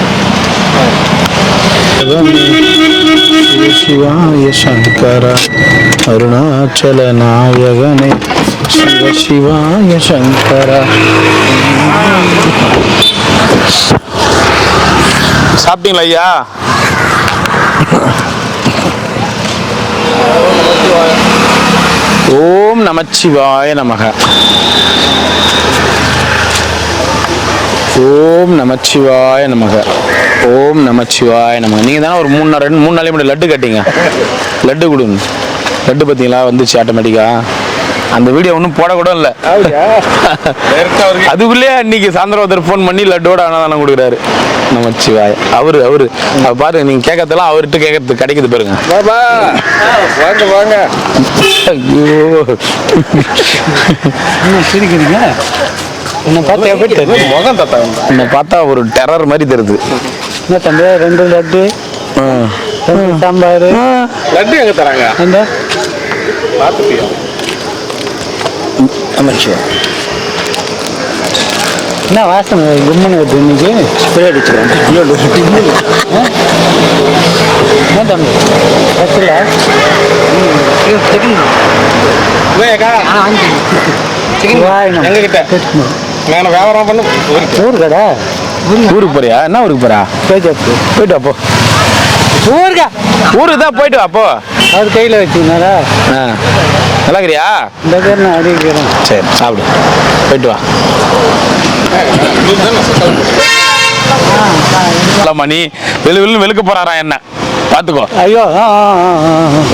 Speaker 1: சிவாய சங்கர அருணாச்சல நாயகனே சிவாய சங்கர. சாப்பிட்டீங்களா ஐயா? ஓம் நமச்சிவாய நமக. ஓம் நமச்சிவாய நமக. ஓம் நமச்சிவாய நமக. நீங்கள் தானே ஒரு 3 நாளே மட்டும் லட்டு கட்டிங்க. லட்டு கொடுங்க. லட்டு பார்த்தீங்களா? வந்துச்சு ஆட்டோமேட்டிக்காக. அந்த வீடியோ ஒன்றும் போடக்கூட இல்லை. அதுக்குள்ளே அன்னைக்கு சாயந்தரம் ஒருத்தர் ஃபோன் பண்ணி லட்டோட அன்னதானம் கொடுக்குறாரு. நமச்சிவாய. அவரு பாருங்க, நீங்கள் கேட்கறதெல்லாம் அவர்கிட்ட கேட்கறது கிடைக்குது பாருங்க.
Speaker 7: வாங்க.
Speaker 1: ஐயோ
Speaker 7: சிரிக்கிறீங்க?
Speaker 1: உன்னை பார்த்தா எப்படி தெரியுது?
Speaker 7: முகம் தத்தா
Speaker 1: உன்னை பார்த்தா ஒரு டெரர் மாதிரி தெரியுது.
Speaker 7: என்ன தம்பி? 2 லட்டு சாம்பார்.
Speaker 5: லட்டு எங்க தராங்க?
Speaker 7: இந்த
Speaker 5: பார்த்துட்டியா?
Speaker 7: என்ன வாசனை கும்மன் வருது இன்னைக்கு? ஸ்ப்ரே அடிச்சுக்கிறேன். என்ன தம்பி பஸ்ஸில்
Speaker 5: எங்ககிட்ட நான் வியாபாரம் பண்ண
Speaker 7: ஊர் கடை.
Speaker 1: ஊருக்கு போறியா? என்ன ஊருக்கு போறா?
Speaker 7: பேஜாப்பு.
Speaker 1: போயிட்டு அப்போ
Speaker 7: ஊருக்கா
Speaker 1: ஊருக்கு தான் போயிட்டு வா அப்போ.
Speaker 7: அவர் கையில் வச்சுருந்தாரா?
Speaker 1: நல்லா இருக்கிறியா?
Speaker 7: இந்த பேர் நான் அறிவிக்கிறேன்.
Speaker 1: சரி சாப்பிடு, போயிட்டு வா. நீ வெளுக்க போறாரா என்ன பாத்துக்கோ.
Speaker 7: ஐயோ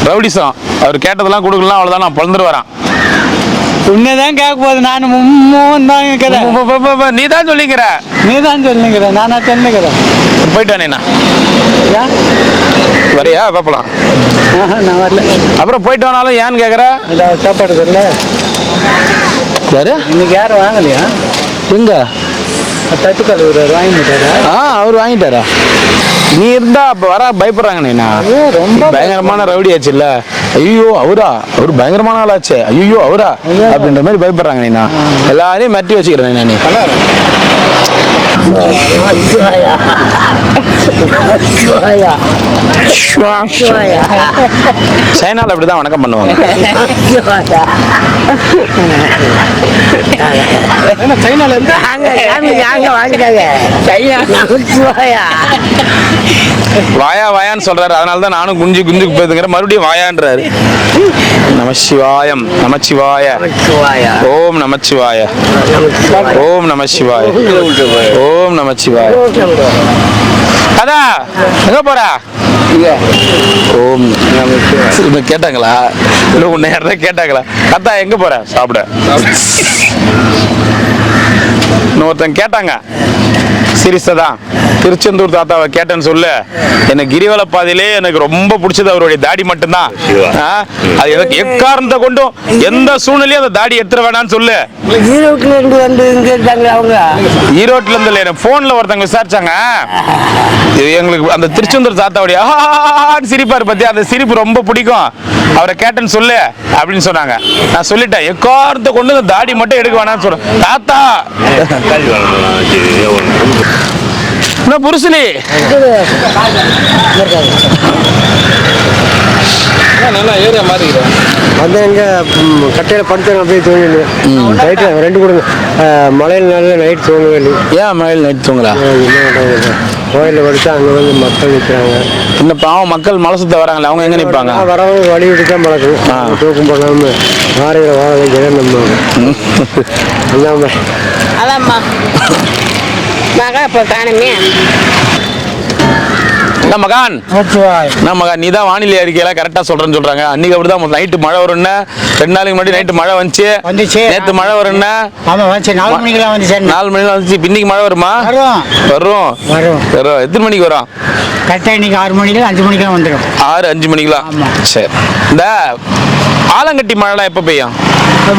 Speaker 1: ரவுடிசம் அவர் கேட்டதெல்லாம் கொடுக்கலாம், அவ்வளவுதான். நான் பிறந்துட்டு வரான்.
Speaker 7: உன்னதான் கேட்க போகுது. நான் மும்மும் தான் இருக்கிறேன்.
Speaker 1: நீ தான் சொல்லிக்கிற.
Speaker 7: நீ தான் சொல்லுங்கிறேன், நானா சொல்லுங்கிறேன்.
Speaker 1: போயிட்டு வானேண்ணா. வரையா பார்க்கலாம்.
Speaker 7: நான் வரல.
Speaker 1: அப்புறம் போயிட்டு வந்தாலும் ஏன்னு கேட்குற?
Speaker 7: சாப்பாடு வரல.
Speaker 1: யாரு
Speaker 7: இன்னைக்கு யாரும் வாங்கலையா?
Speaker 1: எங்க
Speaker 7: தட்டுக்கால் ஒரு வாங்கி மாட்டாரா?
Speaker 1: அவர் வாங்கிட்டாரா? நீ இருந்தா அப்ப வர பயப்படுறாங்கண்ணா. ரொம்ப பயங்கரமான ரவுடி ஆச்சுல்ல. ஐயோ அவரா, அவர் பயங்கரமான ஆளாச்சே, ஐயோ அவரா அப்படின்ற மாதிரி பயப்படுறாங்கண்ணா. எல்லாரையும் மிரட்டி வச்சுக்கிறேன் நான். சைனால அப்படிதான் வணக்கம் பண்ணுவாங்க. வாயா வாயான்னு சொல்றாரு, அதனாலதான் நானும் குஞ்சு குஞ்சுக்கு போயிருக்கிற மறுபடியும் வாயான்றாரு. நமசிவாயம், நமச்சிவாய, ஓம் நமச்சிவாய, ஓம் நமசிவாய, ஓம் நமச்சிவாய. அதா எங்க போறா? ஓம் கேட்டாங்களா? இல்ல உன்னை யாரா கேட்டாங்களா? அத்தா எங்க போற? சாப்பிட. இன்னொருத்தன் கேட்டாங்க சீரியஸாதான். திருச்செந்தூர் தாத்தாவை கேட்டேன்னு சொல்லு. எனக்கு கிரிவல பாதையிலே எனக்கு ரொம்ப பிடிச்சது அவருடைய தாடி மட்டும்தான். அது எனக்கு எக்காரணத்தை கொண்டும் எந்த சூழ்நிலையும் அந்த தாடி எடுத்துட வேணான்னு சொல்லு.
Speaker 2: ஈரோட்டுல இருந்து வந்து அவங்க
Speaker 1: ஈரோட்டுல இருந்து இல்ல, போன்ல ஒருத்தங்க விசாரிச்சாங்க. எங்களுக்கு அந்த திருச்செந்தூர் தாத்தாவுடைய சிரிப்பாரு பத்தி, அந்த சிரிப்பு ரொம்ப பிடிக்கும், அவரை கேட்டேன்னு சொல்லு அப்படின்னு சொன்னாங்க. நான் சொல்லிட்டேன், எக்காரணத்தை கொண்டு அந்த தாடி மட்டும் எடுக்க வேணாம்னு சொல்றேன். தாத்தா புருஷலி
Speaker 5: நல்லா ஏரியா மாறிக்கிறேன்.
Speaker 7: வந்து எங்கே கட்டையில் படுத்தாங்க, அப்படியே தூங்கல. நைட்டு 2 கொடுங்க. மழையில் நாளில் நைட் தூங்கவே இல்லை.
Speaker 1: ஏன் மழையில் நைட் தூங்கலா?
Speaker 7: கோயிலில் படித்தா அங்கே வந்து மக்கள் நிற்கிறாங்க.
Speaker 1: இந்த பாவம் மக்கள் மலை சுத்த வராங்களே, அவங்க எங்கே நிற்பாங்க?
Speaker 7: வரவங்க வழி விட்டு தான் மழக்கும். தூக்கம் போடாமல் மாறிகிற வாழை ஜெகன் நம்ம
Speaker 6: அதாம்மா மகா இப்போ காணுமே.
Speaker 1: மகான் மகான் நீ தான் வானிலை அறிக்கையெல்லாம் கரெக்டா சொல்றேன்னு சொல்றாங்க. அன்னைக்கு அப்படிதான் நைட்டு மழை வரும்னா, 2 நாளைக்கு முன்னாடி நைட்டு மழை வந்துச்சு. நேற்று மழை வரும்னா 4 மணிக்கெல்லாம் வந்துச்சு. இன்னைக்கு மழை வருமா? வரும். எத்தனை மணிக்கு வரும்?
Speaker 7: கரெக்டாக இன்னைக்கு 6 மணிக்கு 5 மணிக்கெல்லாம் வந்துடும்.
Speaker 1: 6-5 மணிக்கெல்லாம். சரி. இந்த ஆலங்கட்டி மழைலாம் எப்போ பெய்யும்?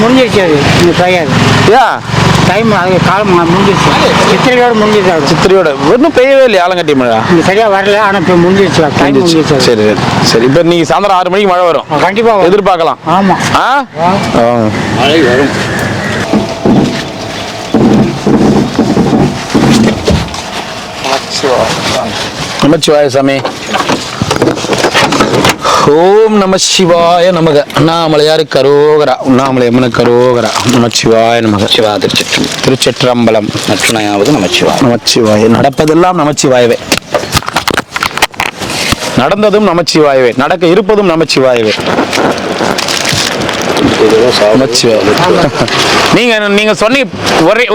Speaker 7: முடிஞ்சிருச்சு. அது இன்னும் பெய்யாது.
Speaker 1: ஏன்
Speaker 7: டைம் அது காலம் முடிஞ்சிருச்சு. சித்திரையோட முடிஞ்சிருச்சு.
Speaker 1: சித்திரையோட இன்னும் பெய்யவே இல்லையா ஆலங்கட்டி மழை?
Speaker 7: சரியா வரல, ஆனால் இப்போ முடிஞ்சிருச்சு. டைம் முடிஞ்சிருச்சு.
Speaker 1: சரி சரி. இப்போ நீங்க சாயந்தரம் 6 மணிக்கு மழை வரும்
Speaker 7: கண்டிப்பாக
Speaker 1: எதிர்பார்க்கலாம்.
Speaker 7: ஆமாம்.
Speaker 3: மழை வரும்.
Speaker 1: நமச்சிவாய சாமி. ஓம் நம சிவாய நமக. அண்ணாமலையாரு கரோகரா, உண்ணாமலை அம்மன கரோகரா. நமச்சிவாய நமக. சிவா திருச்சிற்றம்பலம். நற்றுணையாவது நமச்சிவாய. நமச்சிவாய. நடப்பதெல்லாம் நமச்சிவாயவே, நடந்ததும் நமச்சிவாயவே, நடக்க இருப்பதும் நமச்சிவாயவே. நீங்க சொன்னீங்க,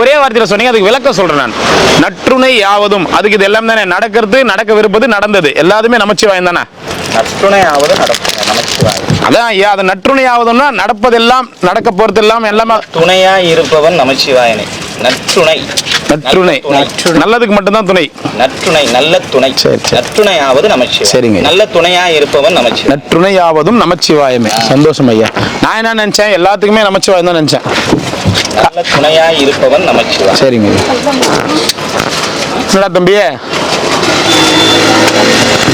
Speaker 1: ஒரே வார்த்தையில சொன்னீங்க, அதுக்கு விளக்கம் சொல்றேன் நான். நற்றுணை யாவதும், அதுக்கு இது எல்லாம் தானே. நடக்கிறது, நடக்கவிருப்பது, நடந்தது எல்லாத்துமே நமச்சிவாயம் தானே.
Speaker 8: நற்றுணையாவது நமச்சிவாயம்.
Speaker 1: அதான் ஐயா, அது நற்றுணை ஆவதும்னா நடப்பதெல்லாம், நடக்க போறதெல்லாம் எல்லாமே
Speaker 8: துணையா இருப்பவன் நமச்சிவாயனே. நற்றுணை,
Speaker 1: நற்றுணை நல்லதுக்கு மட்டும்தான் துணை.
Speaker 8: நற்றுணை நல்ல துணை. நற்றுணையாவது நமச்சிவாயம்.
Speaker 1: சரிங்க.
Speaker 8: நல்ல துணையா இருப்பவன் நமச்சிவாயம்.
Speaker 1: நற்றுணையாவதும் நமச்சிவாயமே. சந்தோஷம் ஐயா. நான் என்ன நினைச்சேன், எல்லாத்துக்குமே நமச்சிவாயம் தான் நினைச்சேன்.
Speaker 8: நல்ல துணையா இருப்பவன் நமச்சிவாயம்.
Speaker 1: சரிங்க. என்னடா தம்பியே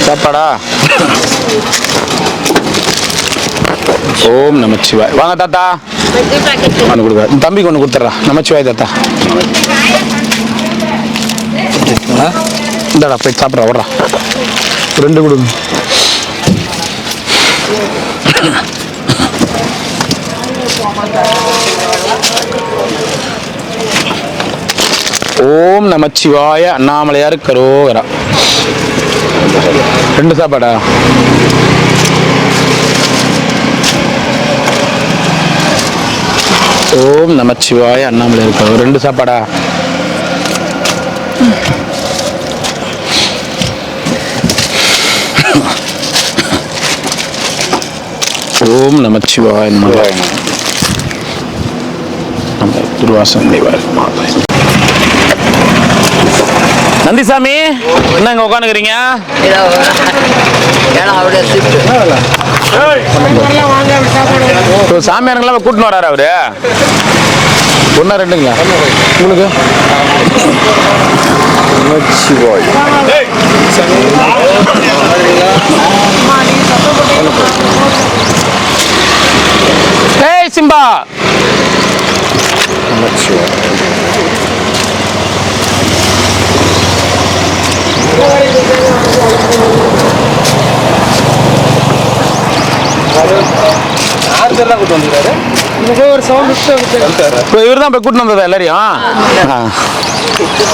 Speaker 1: சாப்பாடா? ஓம் நமச்சிவாய். வாங்க தாத்தா, ஒன்று கொடுக்குறா. தம்பிக்கு ஒன்று கொடுத்துட்றா. நமச்சிவாய் தாத்தா. இந்தாடா போய் சாப்பிட்றா, ஓடுறா. 2 கொடுங்க. ஓம் நமச்சிவாய அண்ணாமலையார் கரோகரா. 2 சாப்பாடா? ஓம் நமச்சிவாய அண்ணாமலையார் கரோகரா. 2 சாப்பாடா? ஓம் நமச்சிவாய நம்ம துர்வாசன் தேவார் நந்திசாமி என்ன இங்க உட்காந்துக்கிறீங்க? சாமியாருங்களாம் கூட்டின்னு வராரு அவரு. 1 2ங்களா உங்களுக்கு? ஏய் சிம்பா, இவர் தான் போய் கூட்டிட்டு வந்ததா எல்லாரையும்?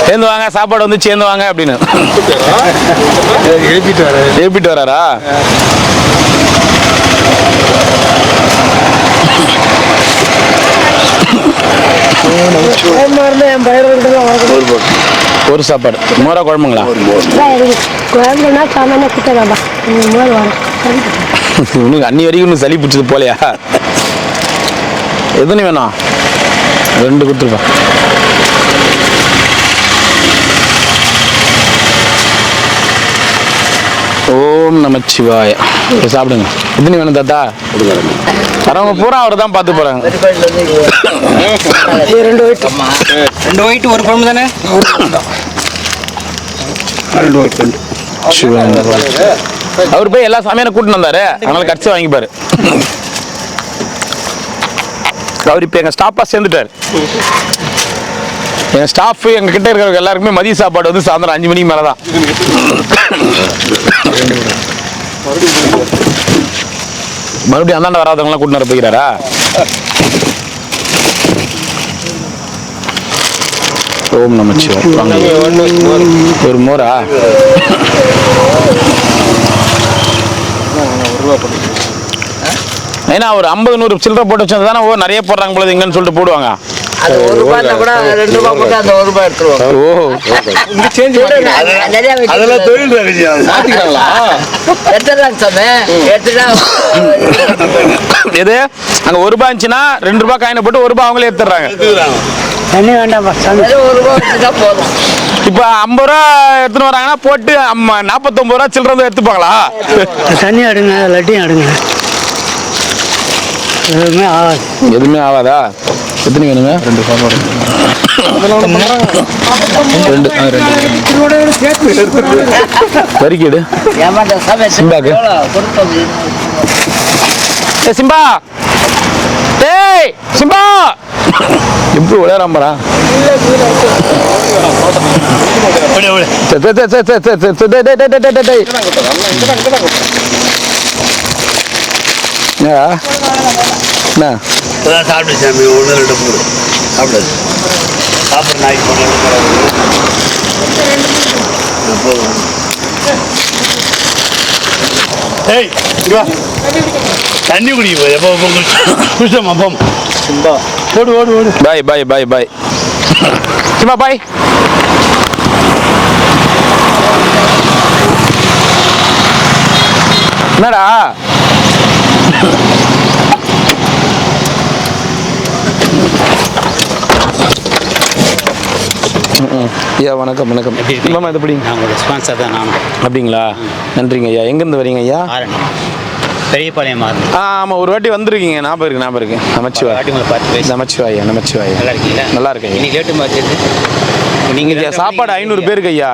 Speaker 1: சேர்ந்து வாங்க, சாப்பாடு வந்து சேர்ந்து வாங்க அப்படின்னு எழுப்பிட்டு வராரா? ஒரு சாப்பாடு மோரா குழம்புங்களா? உனக்கு அன்னி வரைக்கும் சளி பிடிச்சது போலையா? எத்தனை வேணும்? 2 கொடுத்துருப்பா. ஓம் நமச்சிவாய. சாப்பிடுங்க. எத்தனை வேணும் தாத்தா? வரவங்க பூரா அவரை தான் பார்த்து போறாங்க.
Speaker 4: 2 ஒயிட் 1 குழம்பு தானே?
Speaker 7: 2 ஒயிட்.
Speaker 1: அவர் போய் எல்லா சாமியான கூட்டின்னு வந்தாரு, அதனால கடிச்சு வாங்கிப்பாரு. அவர் இப்போ எங்கள் ஸ்டாஃபாக சேர்ந்துட்டார். எங்கள் ஸ்டாஃப் எங்கள் கிட்ட இருக்கிறவங்க எல்லாருக்குமே மதிய சாப்பாடு வந்து சாயந்தரம் 5 மணிக்கு மேலே தான். மறுபடியும் அந்தாண்ட வராதவங்களாம் கூட்டின்னு வர போய்கிறாரா? ஓம் நமச்சிவாய. ஒரு மோரா? ஏன்னா ஒரு 50 100 சில்லறை போட்டு வச்சது தானே நிறைய போடுறாங்க போல இங்கன்னு சொல்லிட்டு போடுவாங்க.
Speaker 2: அது 1 ரூபாய் கூட 2 ரூபாய் போட்டு அந்த 1 ரூபாய் எடுத்துருவாங்க.
Speaker 1: ஓ,
Speaker 3: அதெல்லாம் தொழில் ரகசியம் மாத்திக்கிறாங்களா?
Speaker 2: எடுத்துடுறாங்க சாமி. எடுத்துட்டா
Speaker 1: எது அங்க 1 ரூபாய் இருந்துச்சுன்னா 2 ரூபாய் காயினை போட்டு 1 ரூபாய் அவங்களே எடுத்துடுறாங்க.
Speaker 7: தண்ணி வேண்டாம்ப்பா சாமி.
Speaker 2: 1 ரூபாய் எடுத்துட்டா போதும்.
Speaker 1: இப்ப 50 ரூபா எடுத்துன்னு வராங்கன்னா போட்டு 49 ரூபா சில்லறை வந்து எடுத்துப்பாங்களா?
Speaker 7: தண்ணி அடுங்க, லட்டியும் அடுங்க. எதுவுமே ஆகாது.
Speaker 1: எதுவுமே ஆகாதா? எத்தனை வேணுங்க? 2 சாப்பாடு. 2 வரிக்கீடு
Speaker 2: ஏமாட்ட சாமி.
Speaker 1: சிம்பாக்கு.
Speaker 2: கொடுத்தோம்.
Speaker 1: ஏ சிம்பா, டேய் சிம்பா, எப்படி விளையாடாமரா? என்ன
Speaker 3: சாப்பிட்டு சாமி 1 2 போடு சாப்பிடாது. சாப்பிட்ற நாய்க்கு போடுறது. ஏய் தண்ணி குடிக்க எப்போ குடிச்சோம் அப்போ ஓடு ஓடு ஓடு.
Speaker 1: பாய் பாய் பாய் பாய் சிம்பா பாய். என்னடா ஐயா வணக்கம் வணக்கம். மாமா இது எப்படி?
Speaker 9: நான் உங்களோட ஸ்பான்சர் தான் நானும்.
Speaker 1: அப்படிங்களா? நன்றிங்க ஐயா. எங்கேருந்து வரீங்க ஐயா?
Speaker 9: பெரியபாளையம் மாறணும்.
Speaker 1: ஆமாம், ஒரு வாட்டி வந்திருக்கீங்க, ஞாபகம் இருக்கு. நமச்சிவாய்.
Speaker 9: வாட்டி உங்களை பார்த்து பேசி.
Speaker 1: நமச்சிவாயா நமச்சிவாயா.
Speaker 9: நல்லா இருக்கீங்களா?
Speaker 1: நல்லா இருக்கேன்.
Speaker 9: இன்னைக்கு லேட்டு பார்த்து
Speaker 1: நீங்கள் சாப்பாடு 500 பேருக்கு ஐயா.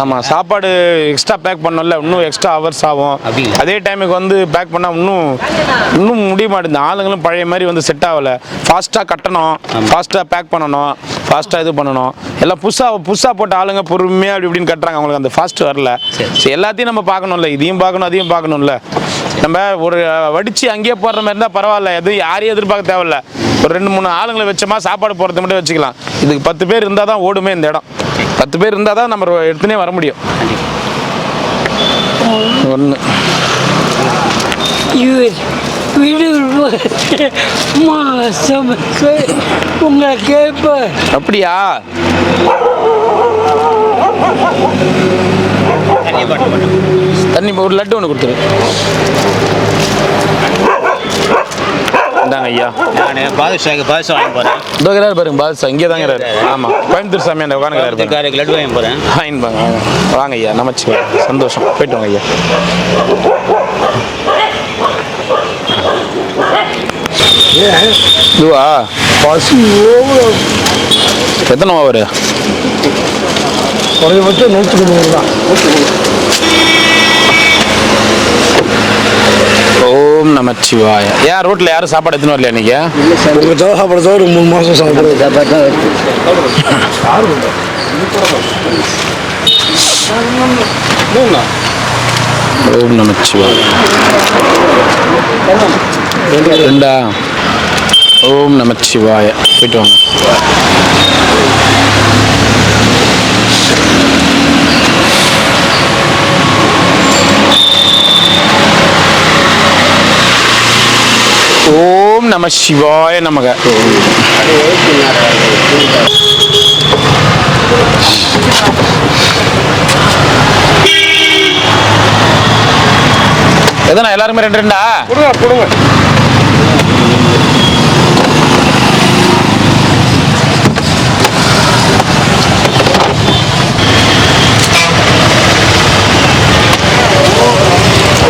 Speaker 1: ஆமாம், சாப்பாடு எக்ஸ்ட்ரா பேக் பண்ணோம்ல, இன்னும் எக்ஸ்ட்ரா ஹவர்ஸ் ஆகும். அதே டைமுக்கு வந்து பேக் பண்ணால் இன்னும் முடிய மாட்டேங்குது. ஆளுங்களும் பழைய மாதிரி வந்து செட் ஆகலை. ஃபாஸ்ட்டாக கட்டணும், ஃபாஸ்ட்டாக பேக் பண்ணணும், ஃபாஸ்ட்டாக இது பண்ணணும். எல்லாம் புதுசாக போட்ட ஆளுங்க பொறுமையாக அப்படி இப்படின்னு கட்டுறாங்க. அவங்களுக்கு அந்த ஃபாஸ்ட் வரல. சரி, எல்லாத்தையும் நம்ம பார்க்கணும்ல, இதையும் பார்க்கணும் அதையும் பார்க்கணும்ல. நம்ம ஒரு வடித்து அங்கேயே போடுற மாதிரி இருந்தால் பரவாயில்ல, எதுவும் யாரையும் எதிர்பார்க்க தேவையில்ல. ஒரு 2-3 ஆளுங்களை வச்சோமா சாப்பாடு போகிறது மட்டும் வச்சுக்கலாம். இதுக்கு 10 பேர் இருந்தால் தான் ஓடுமே இந்த இடம். 10 பேர் இருந்தால் தான் நம்ம எடுத்துனே வர முடியும். ஒன்று
Speaker 6: உங்களை கேட்ப
Speaker 1: அப்படியா? தண்ணி ஒரு லட்டு ஒன்று கொடுத்துரு. இந்தாங்க ஐயா.
Speaker 9: நான் பாதுஷாக்கு பாதுஷா வாங்கி போகிறேன்.
Speaker 1: இதோ இருக்கிறாரு பாருங்க பாதுஷா, இங்கே தான் இருக்கிறாரு. ஆமாம், கோயம்புத்தூர் சாமி அந்த உட்காந்துக்கிறாரு.
Speaker 9: லட்டு வாங்கி போகிறேன்.
Speaker 1: வாங்கிப்பாங்க. வாங்க ஐயா, நமச்சிவாய். சந்தோஷம், போயிட்டு வாங்க ஐயா. இதுவா பசு எத்தனை ஓவர்?
Speaker 7: குறைஞ்சபட்சம் 190 தான்.
Speaker 1: ஓம் நமச்சிவாய. ஏன் ரோட்டில் யாரும் சாப்பாடு எடுத்துன்னு வரலையா இன்னைக்கு?
Speaker 7: உங்கள் சாப்பாடு தவிர 3 மாதம் சாப்பிட்றது
Speaker 2: சாப்பாடு தான் இருக்கு.
Speaker 1: ஓம் நமச்சிவாய. 2 ஓம் நமச்சிவாய. போயிட்டு வாங்க. ஓம் நம சிவாய நமக. எதனா எல்லாருமே 2
Speaker 7: கொடுங்க.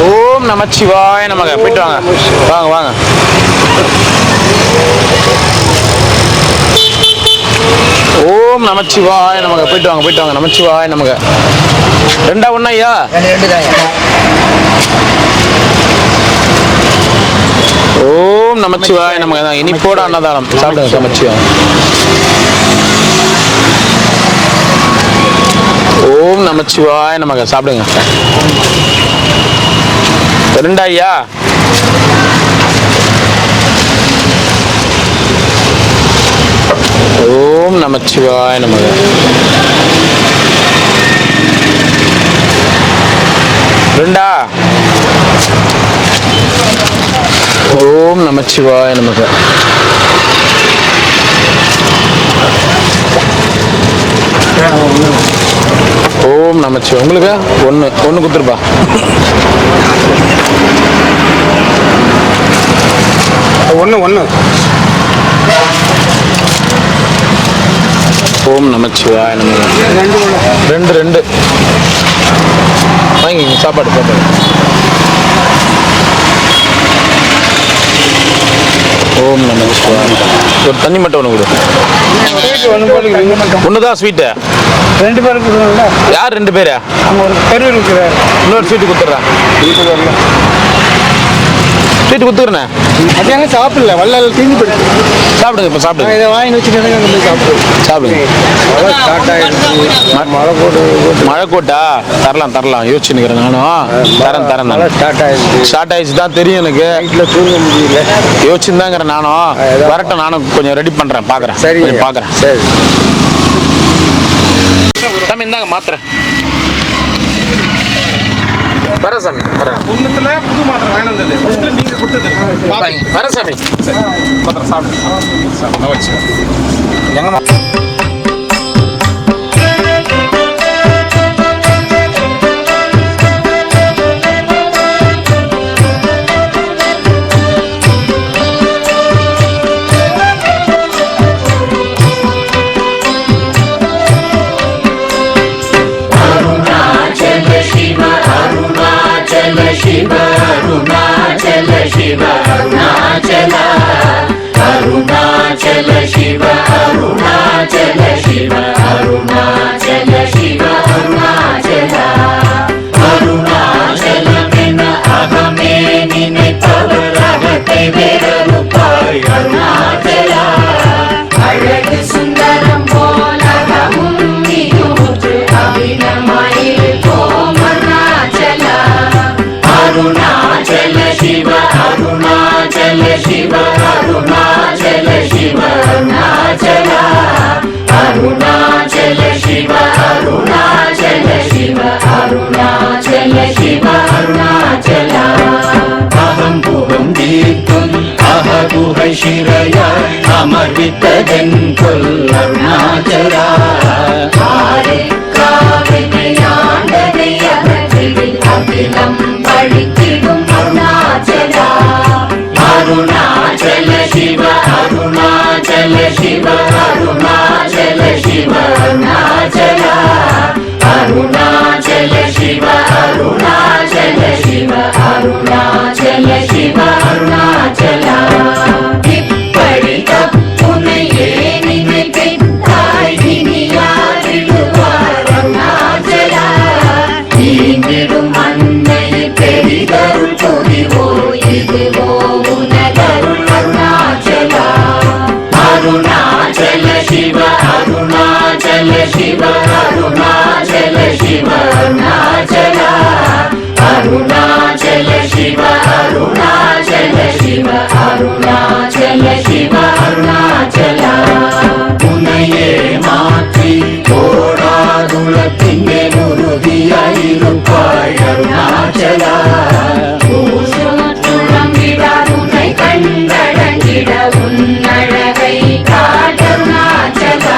Speaker 1: ஓம் நமச்சிவாய நமக. போயிட்டு வாங்க. வாங்க வாங்க. ஓம் நமச்சிவாய நமக. போயிட்டு வாங்க, போயிட்டு வாங்க. நமச்சிவாய நமக. 2 1 ஐயா.
Speaker 2: 2 தான்.
Speaker 1: ஓம் நமச்சிவாய நமக தான். இனிப்போட அன்னதானம் சாப்பிடுங்க. நமச்சிவாய. ஓம் நமச்சிவாய நமக. சாப்பிடுங்க. 2 ஐயா. ஓம் நமச்சிவாய நமக. ரெண்டா. ஓம் நமச்சிவாய நமக. ஓம் நமச்சிவாய. உங்களுக்கு ஒன்று கொடுத்துருப்பா.
Speaker 7: ஒன்று
Speaker 1: ஓம் நமச்சிவாய நமக. 2 வாங்கிங்க. சாப்பாடு சாப்பாடு. ஓம் நமச்சிவாய. ஒரு தண்ணி மட்டும் ஒன்று கொடு. ஒன்று தான் ஸ்வீட்டு.
Speaker 7: 2 பேருக்கு கொடுக்கணும்ல.
Speaker 1: யார் 2 பேரா?
Speaker 7: அங்கே ஒரு கருவி இருக்கிறார்.
Speaker 1: இன்னொரு ஸ்வீட்டு கொடுத்துட்றேன். ஸ்வீட்டு கொடுத்துக்கிறேன்.
Speaker 7: மத்தியானம் சாப்பிடல, வள்ளல் தீந்து போயிடுச்சு.
Speaker 1: சாப்பிடுங்க. இப்போ சாப்பிடுங்க.
Speaker 7: இதை வாங்கி வச்சுட்டு அங்கே போய்
Speaker 1: சாப்பிடுங்க.
Speaker 7: மழை ஸ்டார்ட் ஆகிடுச்சு. மழை போட்டு
Speaker 1: மழை கோட்டா தரலாம் யோசிச்சுக்கிறேன். நானும் தரேன்.
Speaker 7: மழை ஸ்டார்ட்
Speaker 1: ஆயிடுச்சு தான் தெரியும் எனக்கு.
Speaker 7: நைட்டில் தூங்க முடியல.
Speaker 1: யோசிச்சுதாங்கிறேன் நானும். வரட்டும், நானும் கொஞ்சம் ரெடி பண்ணுறேன். பார்க்குறேன்.
Speaker 7: சரி
Speaker 1: பார்க்குறேன்.
Speaker 7: சரி
Speaker 1: சாமி இந்தாங்க மாத்திரை. வரேன் சாமி. வரேன்.
Speaker 5: ஒன்றுத்துல புது மாத்திரை வாங்கி வந்தது. நீங்கள் கொடுத்தது
Speaker 1: வரேன் சாமி.
Speaker 5: மாத்திரை சாப்பிட்டு வச்சு எங்க
Speaker 10: Shiva, Arunachala Shiva, Arunachala என் கொல் அருணாச்சலா ஆண்டதை அகற்றிடில் அகிலம் பழித்திடும் அருணாச்சலா அருணாச்சல சிவ அருணாச்சல சிவ அருணாச்சல சிவ அருணாச்சலா அருணாச்சல சிவ அருணாச்சல சிவ அருணாச்சல சிவ அருணாச்சலா இப்படி தப்புனையே நினைத்தாய் இனி யாரிடுவார் அருணாச்சலா ஈந்திடும் அன்னை பெரிதருள் புரிவோ இதுவோ உனதருள் அருணாச்சலா அருணாச்சல சிவ அருணாச்சல சிவ அருணாச்சல சிவ அருணாச்சலா அருணாச்சல சிவ அருணாச்சல சிவ அருணாச்சல சிவ அருணாச்சலா உன்னையே மாற்றி ஓடாதுலத்திங்கே உறுதியாயிருப்பாய் அருணாச்சலா உன்னை கண்டடங்கிட உன்னழகை காட்டருணாச்சலா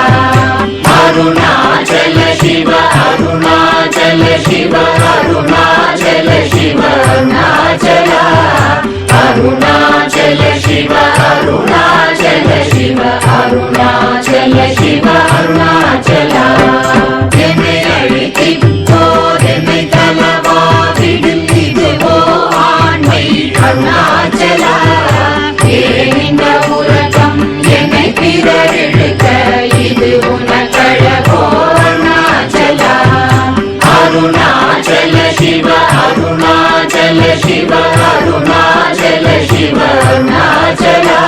Speaker 10: அருணாச்சல சிவ அருணாச்சல சிவ அருணாச்சல சிவ அருணாச்சலா அருணாச்சல சிவ அருணாச்சல சிவ அருணாச்சல சிவ அருணாச்சலா என்னை அழித்திப்போதென்னை தலவாதிடில் இதுவோ ஆண்மை அருணாச்சலா ஏன் இந்த உலகம் என்னை பிறரெடுக்க இது உனக்கழகோ அருணாச்சலா அருணாச்சல சிவ அருணாச்சல சிவ அருணாச்சல சிவ அருணாச்சலா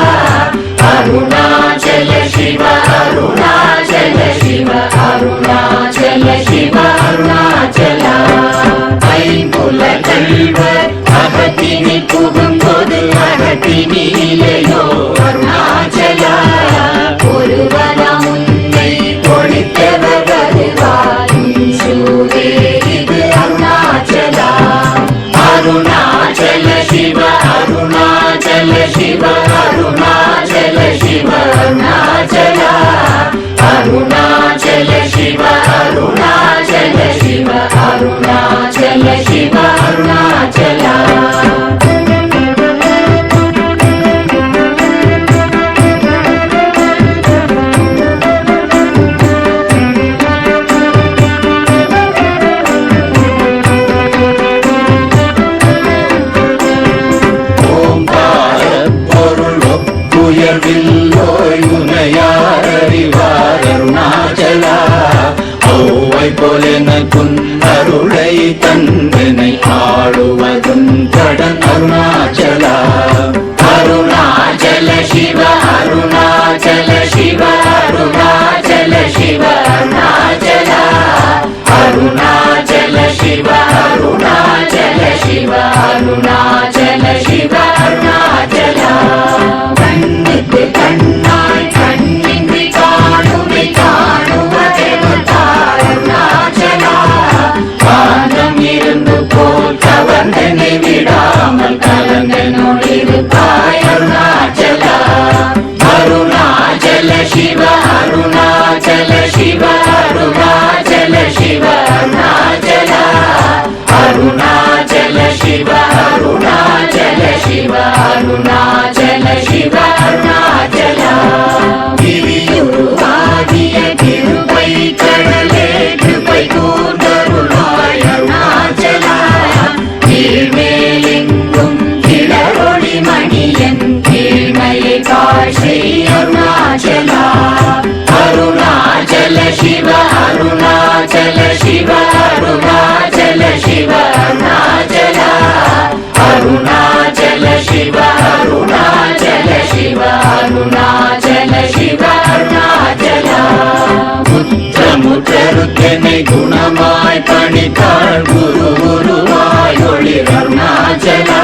Speaker 10: அருணாச்சல சிவ அருணாச்சல சிவ அருணாச்சல சிவ அருணாச்சலா ஐம்புல கல்வர் அகத்தினி புகும்போது அகத்தினியிலேயோ அருணாச்சலா ஒருவரம் உன்னை ஒழித்தவர் வருவார் சூரே இது அருணாச்சலா அருணாச்சல சிவ அருணாச்சல சிவ அருணாச்சல சிவ அருணாச்சலா அருணாச்சல சிவ அருணாச்சல சிவ அருணாச்சல சிவ அருணாச்சலா உயர்வில்லோய் உனையார் அறிவார் அருணாச்சலா ஔவை போலெனக்குன் அருளை தந்தனை ஆடுவதும் கடன் அருணாச்சலா அருணாச்சல சிவ அருணாச்சல சிவ அருணாச்சல சிவ அருணாச்சலா அருணாச்சல சிவ அருணாச்சல சிவ அருணாச்சல சிவ அருணாச்சலா கண்ணுக்கு கண்ணாய் கண்ணின்றி காணுமை காணுவதெவதாய் அருணாச்சலா காந்தம் இருந்து போல் கவர்ந்தனை விடாமல் கலந்தனோடிருப்பாய் அருணாச்சலா அருணாச்சல சிவ அருணாச்சல சிவ அருணாச்சல சிவ அருணாச்சலா அருணாச்சல சிவ அருணாச்சல சிவ அருணாச்சல சிவ அருணாச்சலா கிரியுருவாகிய கிருபை கடலே கிருபை கூர்ந்தருளாய் அருணாச்சலா கீழ்மேலெங்கும் கிளரொளி மணியன் கீழ்மையை காட்சி அருணாச்சலா அருணாச்சல சிவ அருணாச்சல சிவ அருணாச்சல சிவ அருணாச்சலா அருணாச்சல சிவ அருணாச்சல சிவ அருணாச்சல சிவ அருணாச்சலா முற்றமுற்றருக்கெனை குணமாய் பணித்தாள் குரு குருவாய் ஒளிர் அருணாச்சலா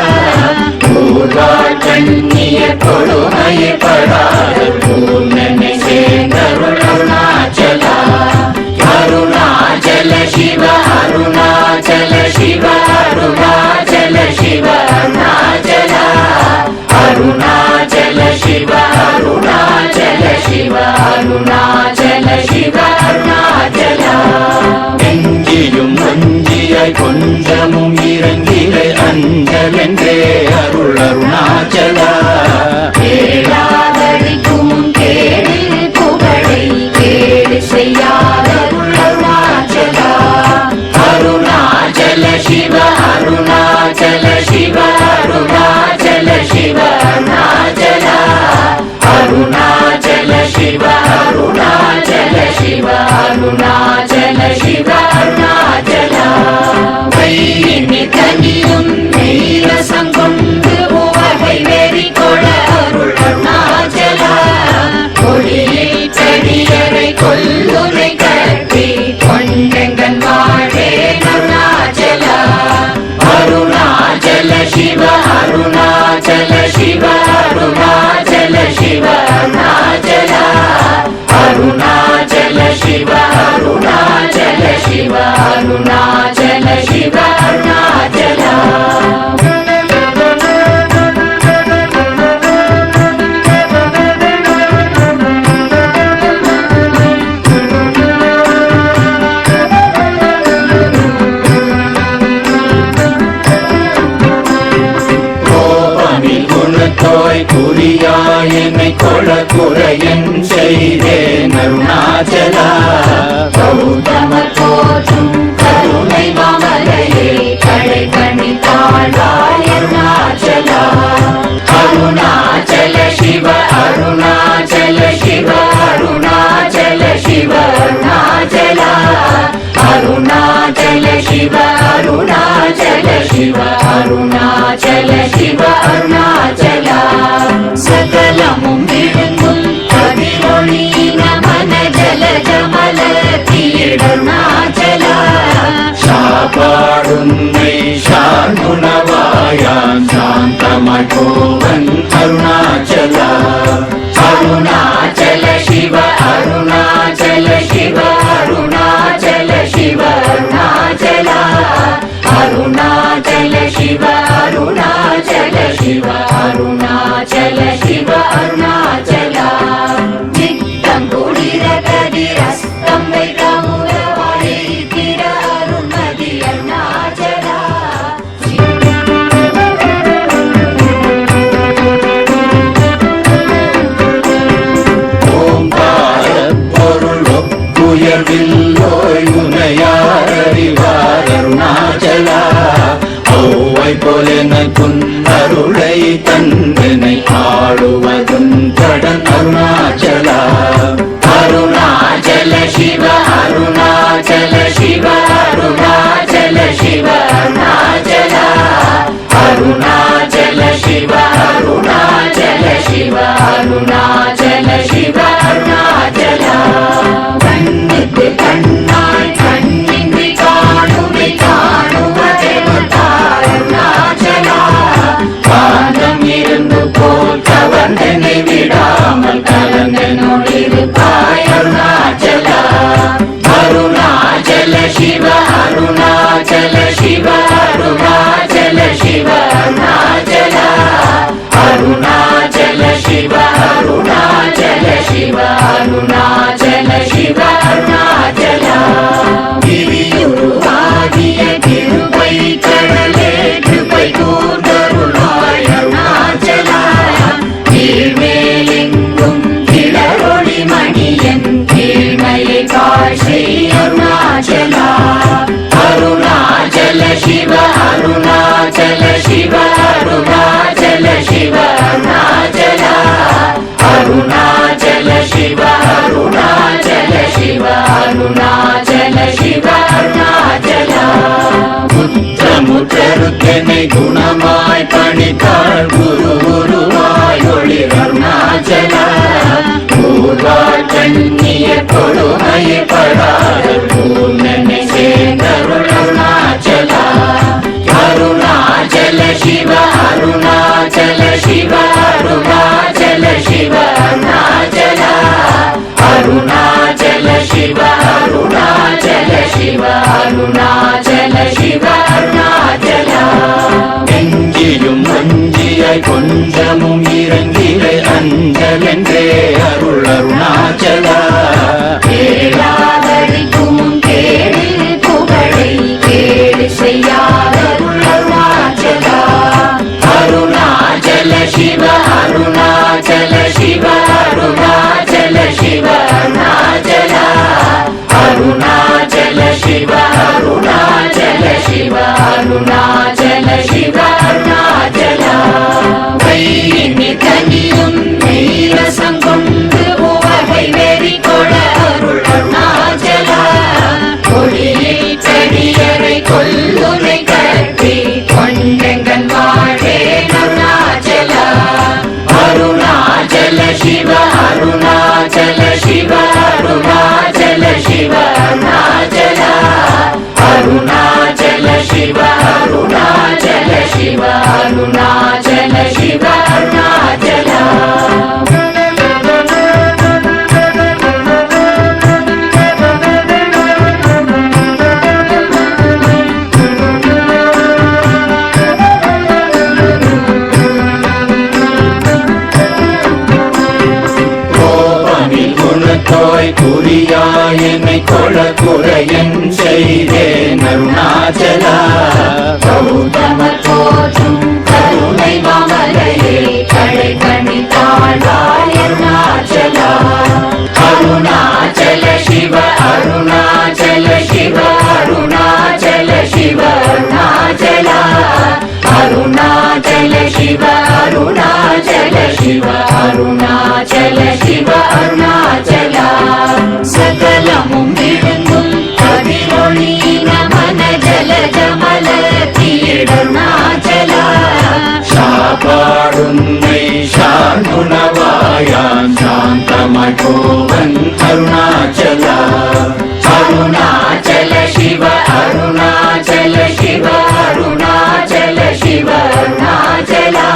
Speaker 10: கூர்வாள் கண்ணிய கொடுமையை படாத பூர்ணனை சேர்ந்தருள் அருணாச்சலா அருணாச்சல சிவ அருணாச்சல சிவ அருணாச்சல சிவ அருணாச்சலா அருணாச்சல சிவ அருணாச்சல சிவ அருணாச்சல சிவ அருணாச்சலா
Speaker 8: எஞ்சியும் வஞ்சியாய் கொஞ்சமும் இறங்கிலே அஞ்சலென்றே அருள் அருணாச்சலா
Speaker 10: கேளாதடிக்கும் கேடு புகழை கேடு செய்யாத அருணாச்சலா அருணாச்சல சிவ அருணாச்சல சிவ அருணாச்சல சிவ அருணாச்சலா அருணாச்சல சிவ அருணாச்சல சிவ அருணாச்சல சிவ அருணாச்சலா கையினி தனியும் நீரசம் கொண்டு உவகை வெறி கொள அருள் அருணாச்சலா கொடியில் செடியரை கொல்லுரை கட்டி கொண்டெங்கன் வாழே அருணாச்சலா அருணாச்சல சிவ அருணாச்சல சிவ அருணாச்சல சிவ அருணாச்சலா அருணாச்சல சிவ அருணாச்சல சிவ அருணாச்சல சிவ அருணாச்சலா
Speaker 8: குணத்தோய் குறியாய் என்னை கொள குறையன் செய்தேன் அருணாச்சலா
Speaker 10: கௌதமர் போற்றும் கருணை மாமலையே கடை கண்ணி தாழ்வாய் அருணாச்சலா
Speaker 8: அருணாச்சல சிவ அருணாச்சல சிவ அருணாச்சல சிவ அருணாச்சலா அருணாச்சல சிவ அருணாச்சல சிவ அருணாச்சல சிவ அருணாச்சலா
Speaker 10: சகலமும் விழுங்கும் கதிரொளியின மன ஜல ஜமல தீடருணாச்சலா
Speaker 8: சாப்பாடுன்னை சார்ந்துணவாயான் சாந்தமாய் போவன் அருணாச்சலா
Speaker 10: அருணாச்சல சிவ அருணாச்சல சிவ அருணாச்சல சிவ அருணாச்சலா அருணாச்சல சிவ அருணாச்சல சிவ அருணாச்சல சிவ அருணாச்சலா நித்தம் குளிர கதிரஸ்தம் வைத்தமுற வாழித்திர அருண்மதி அருணாச்சலா
Speaker 8: பொருள் ஒப்புயர்வில்லோய் உனையார் அறிவார் அருணாச்சலா ஔவை போலெனக்குன் அருளை தந்தனை ஆடுவதும் கடன் அருணாச்சலா
Speaker 10: அருணாச்சல சிவ அருணாச்சல சிவ அருணாச்சல சிவ அருணாச்சலா அருணாச்சல சிவ அருணாச்சல சிவ அருணாச்சல சிவ அருணாச்சலா கண்ணுக்கு கண்ணாய் கண்ணின்றி காணுமை காணுவதே அருணாச்சலா காந்தம் இருந்து போல் கவர்ந்தனை விடாமல் கலந்தனோடிருப்பாய் அருணாச்சலா அருணாச்சல சிவ அருணாச்சல சிவ அருணாச்சல சிவ அருணாச்சலா அருணாச்சல சிவ அருணாச்சல சிவ அருணாச்சல சிவ அருணாச்சலா கிரியுருவாகிய கிருபை கடலே கிருபை கூர்ந்தருளாய் அருணாச்சலா கீழ்மேலெங்கும் கிளரொளி மணியன் கீழ்மையை காட்சி அருணாச்சலா அருணாச்சல சிவ அருணாச்சல சிவ அருணாச்சல சிவ அருணாச்சலா அருணாச்சல சிவ அருணாச்சல சிவ அருணாச்சல சிவ அருணாச்சலா
Speaker 8: முற்றமுற்றருக்கெனை குணமாய் பணித்தாள் குரு குருவாய் ஒளிர் அருணாச்சலா கூர்வாள் கண்ணிய கொடுமையை படாத பூர்ணனை சேர்ந்தருள் அருணாச்சலா அருணாச்சல சிவ அருணாச்சல சிவ அருணாச்சல சிவ அருணாச்சலா அருணாச்சல சிவ அருணாச்சல சிவ அருணாச்சல சிவ அருணாச்சலா எஞ்சியும் வஞ்சியாய் கொஞ்சமும் இறங்கிலே அஞ்சலென்றே அருள் அருணாச்சலா
Speaker 10: வினை கொள குறையன் செய்தேன் அருணாச்சலா கௌதமர் போற்றும் கருணை மாமலையே கடை கணி தாழ்வாய் அருணாச்சலா அருணாச்சல சிவ அருணாச்சல சிவ அருணாச்சல சிவ அருணாச்சலா அருணாச்சல சிவ அருணாச்சல சிவ அருணாச்சல சிவ அருணாச்சலா சகலமும் விழுந்தும் கதிரொளி நமன ஜல ஜமல தீடருணாச்சலா சாப்பாடுன்னை சாந்துணவாயான் சாந்தமாய் போவன் அருணாச்சலா அருணாச்சல சிவ அருணாச்சல சிவ அருணாச்சல சிவ அருணாச்சலா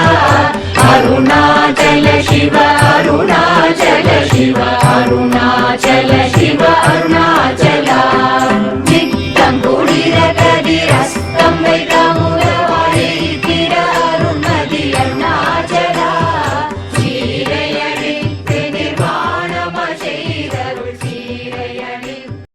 Speaker 10: அருணாச்சல சிவ அருணாச்சல சிவ அருணா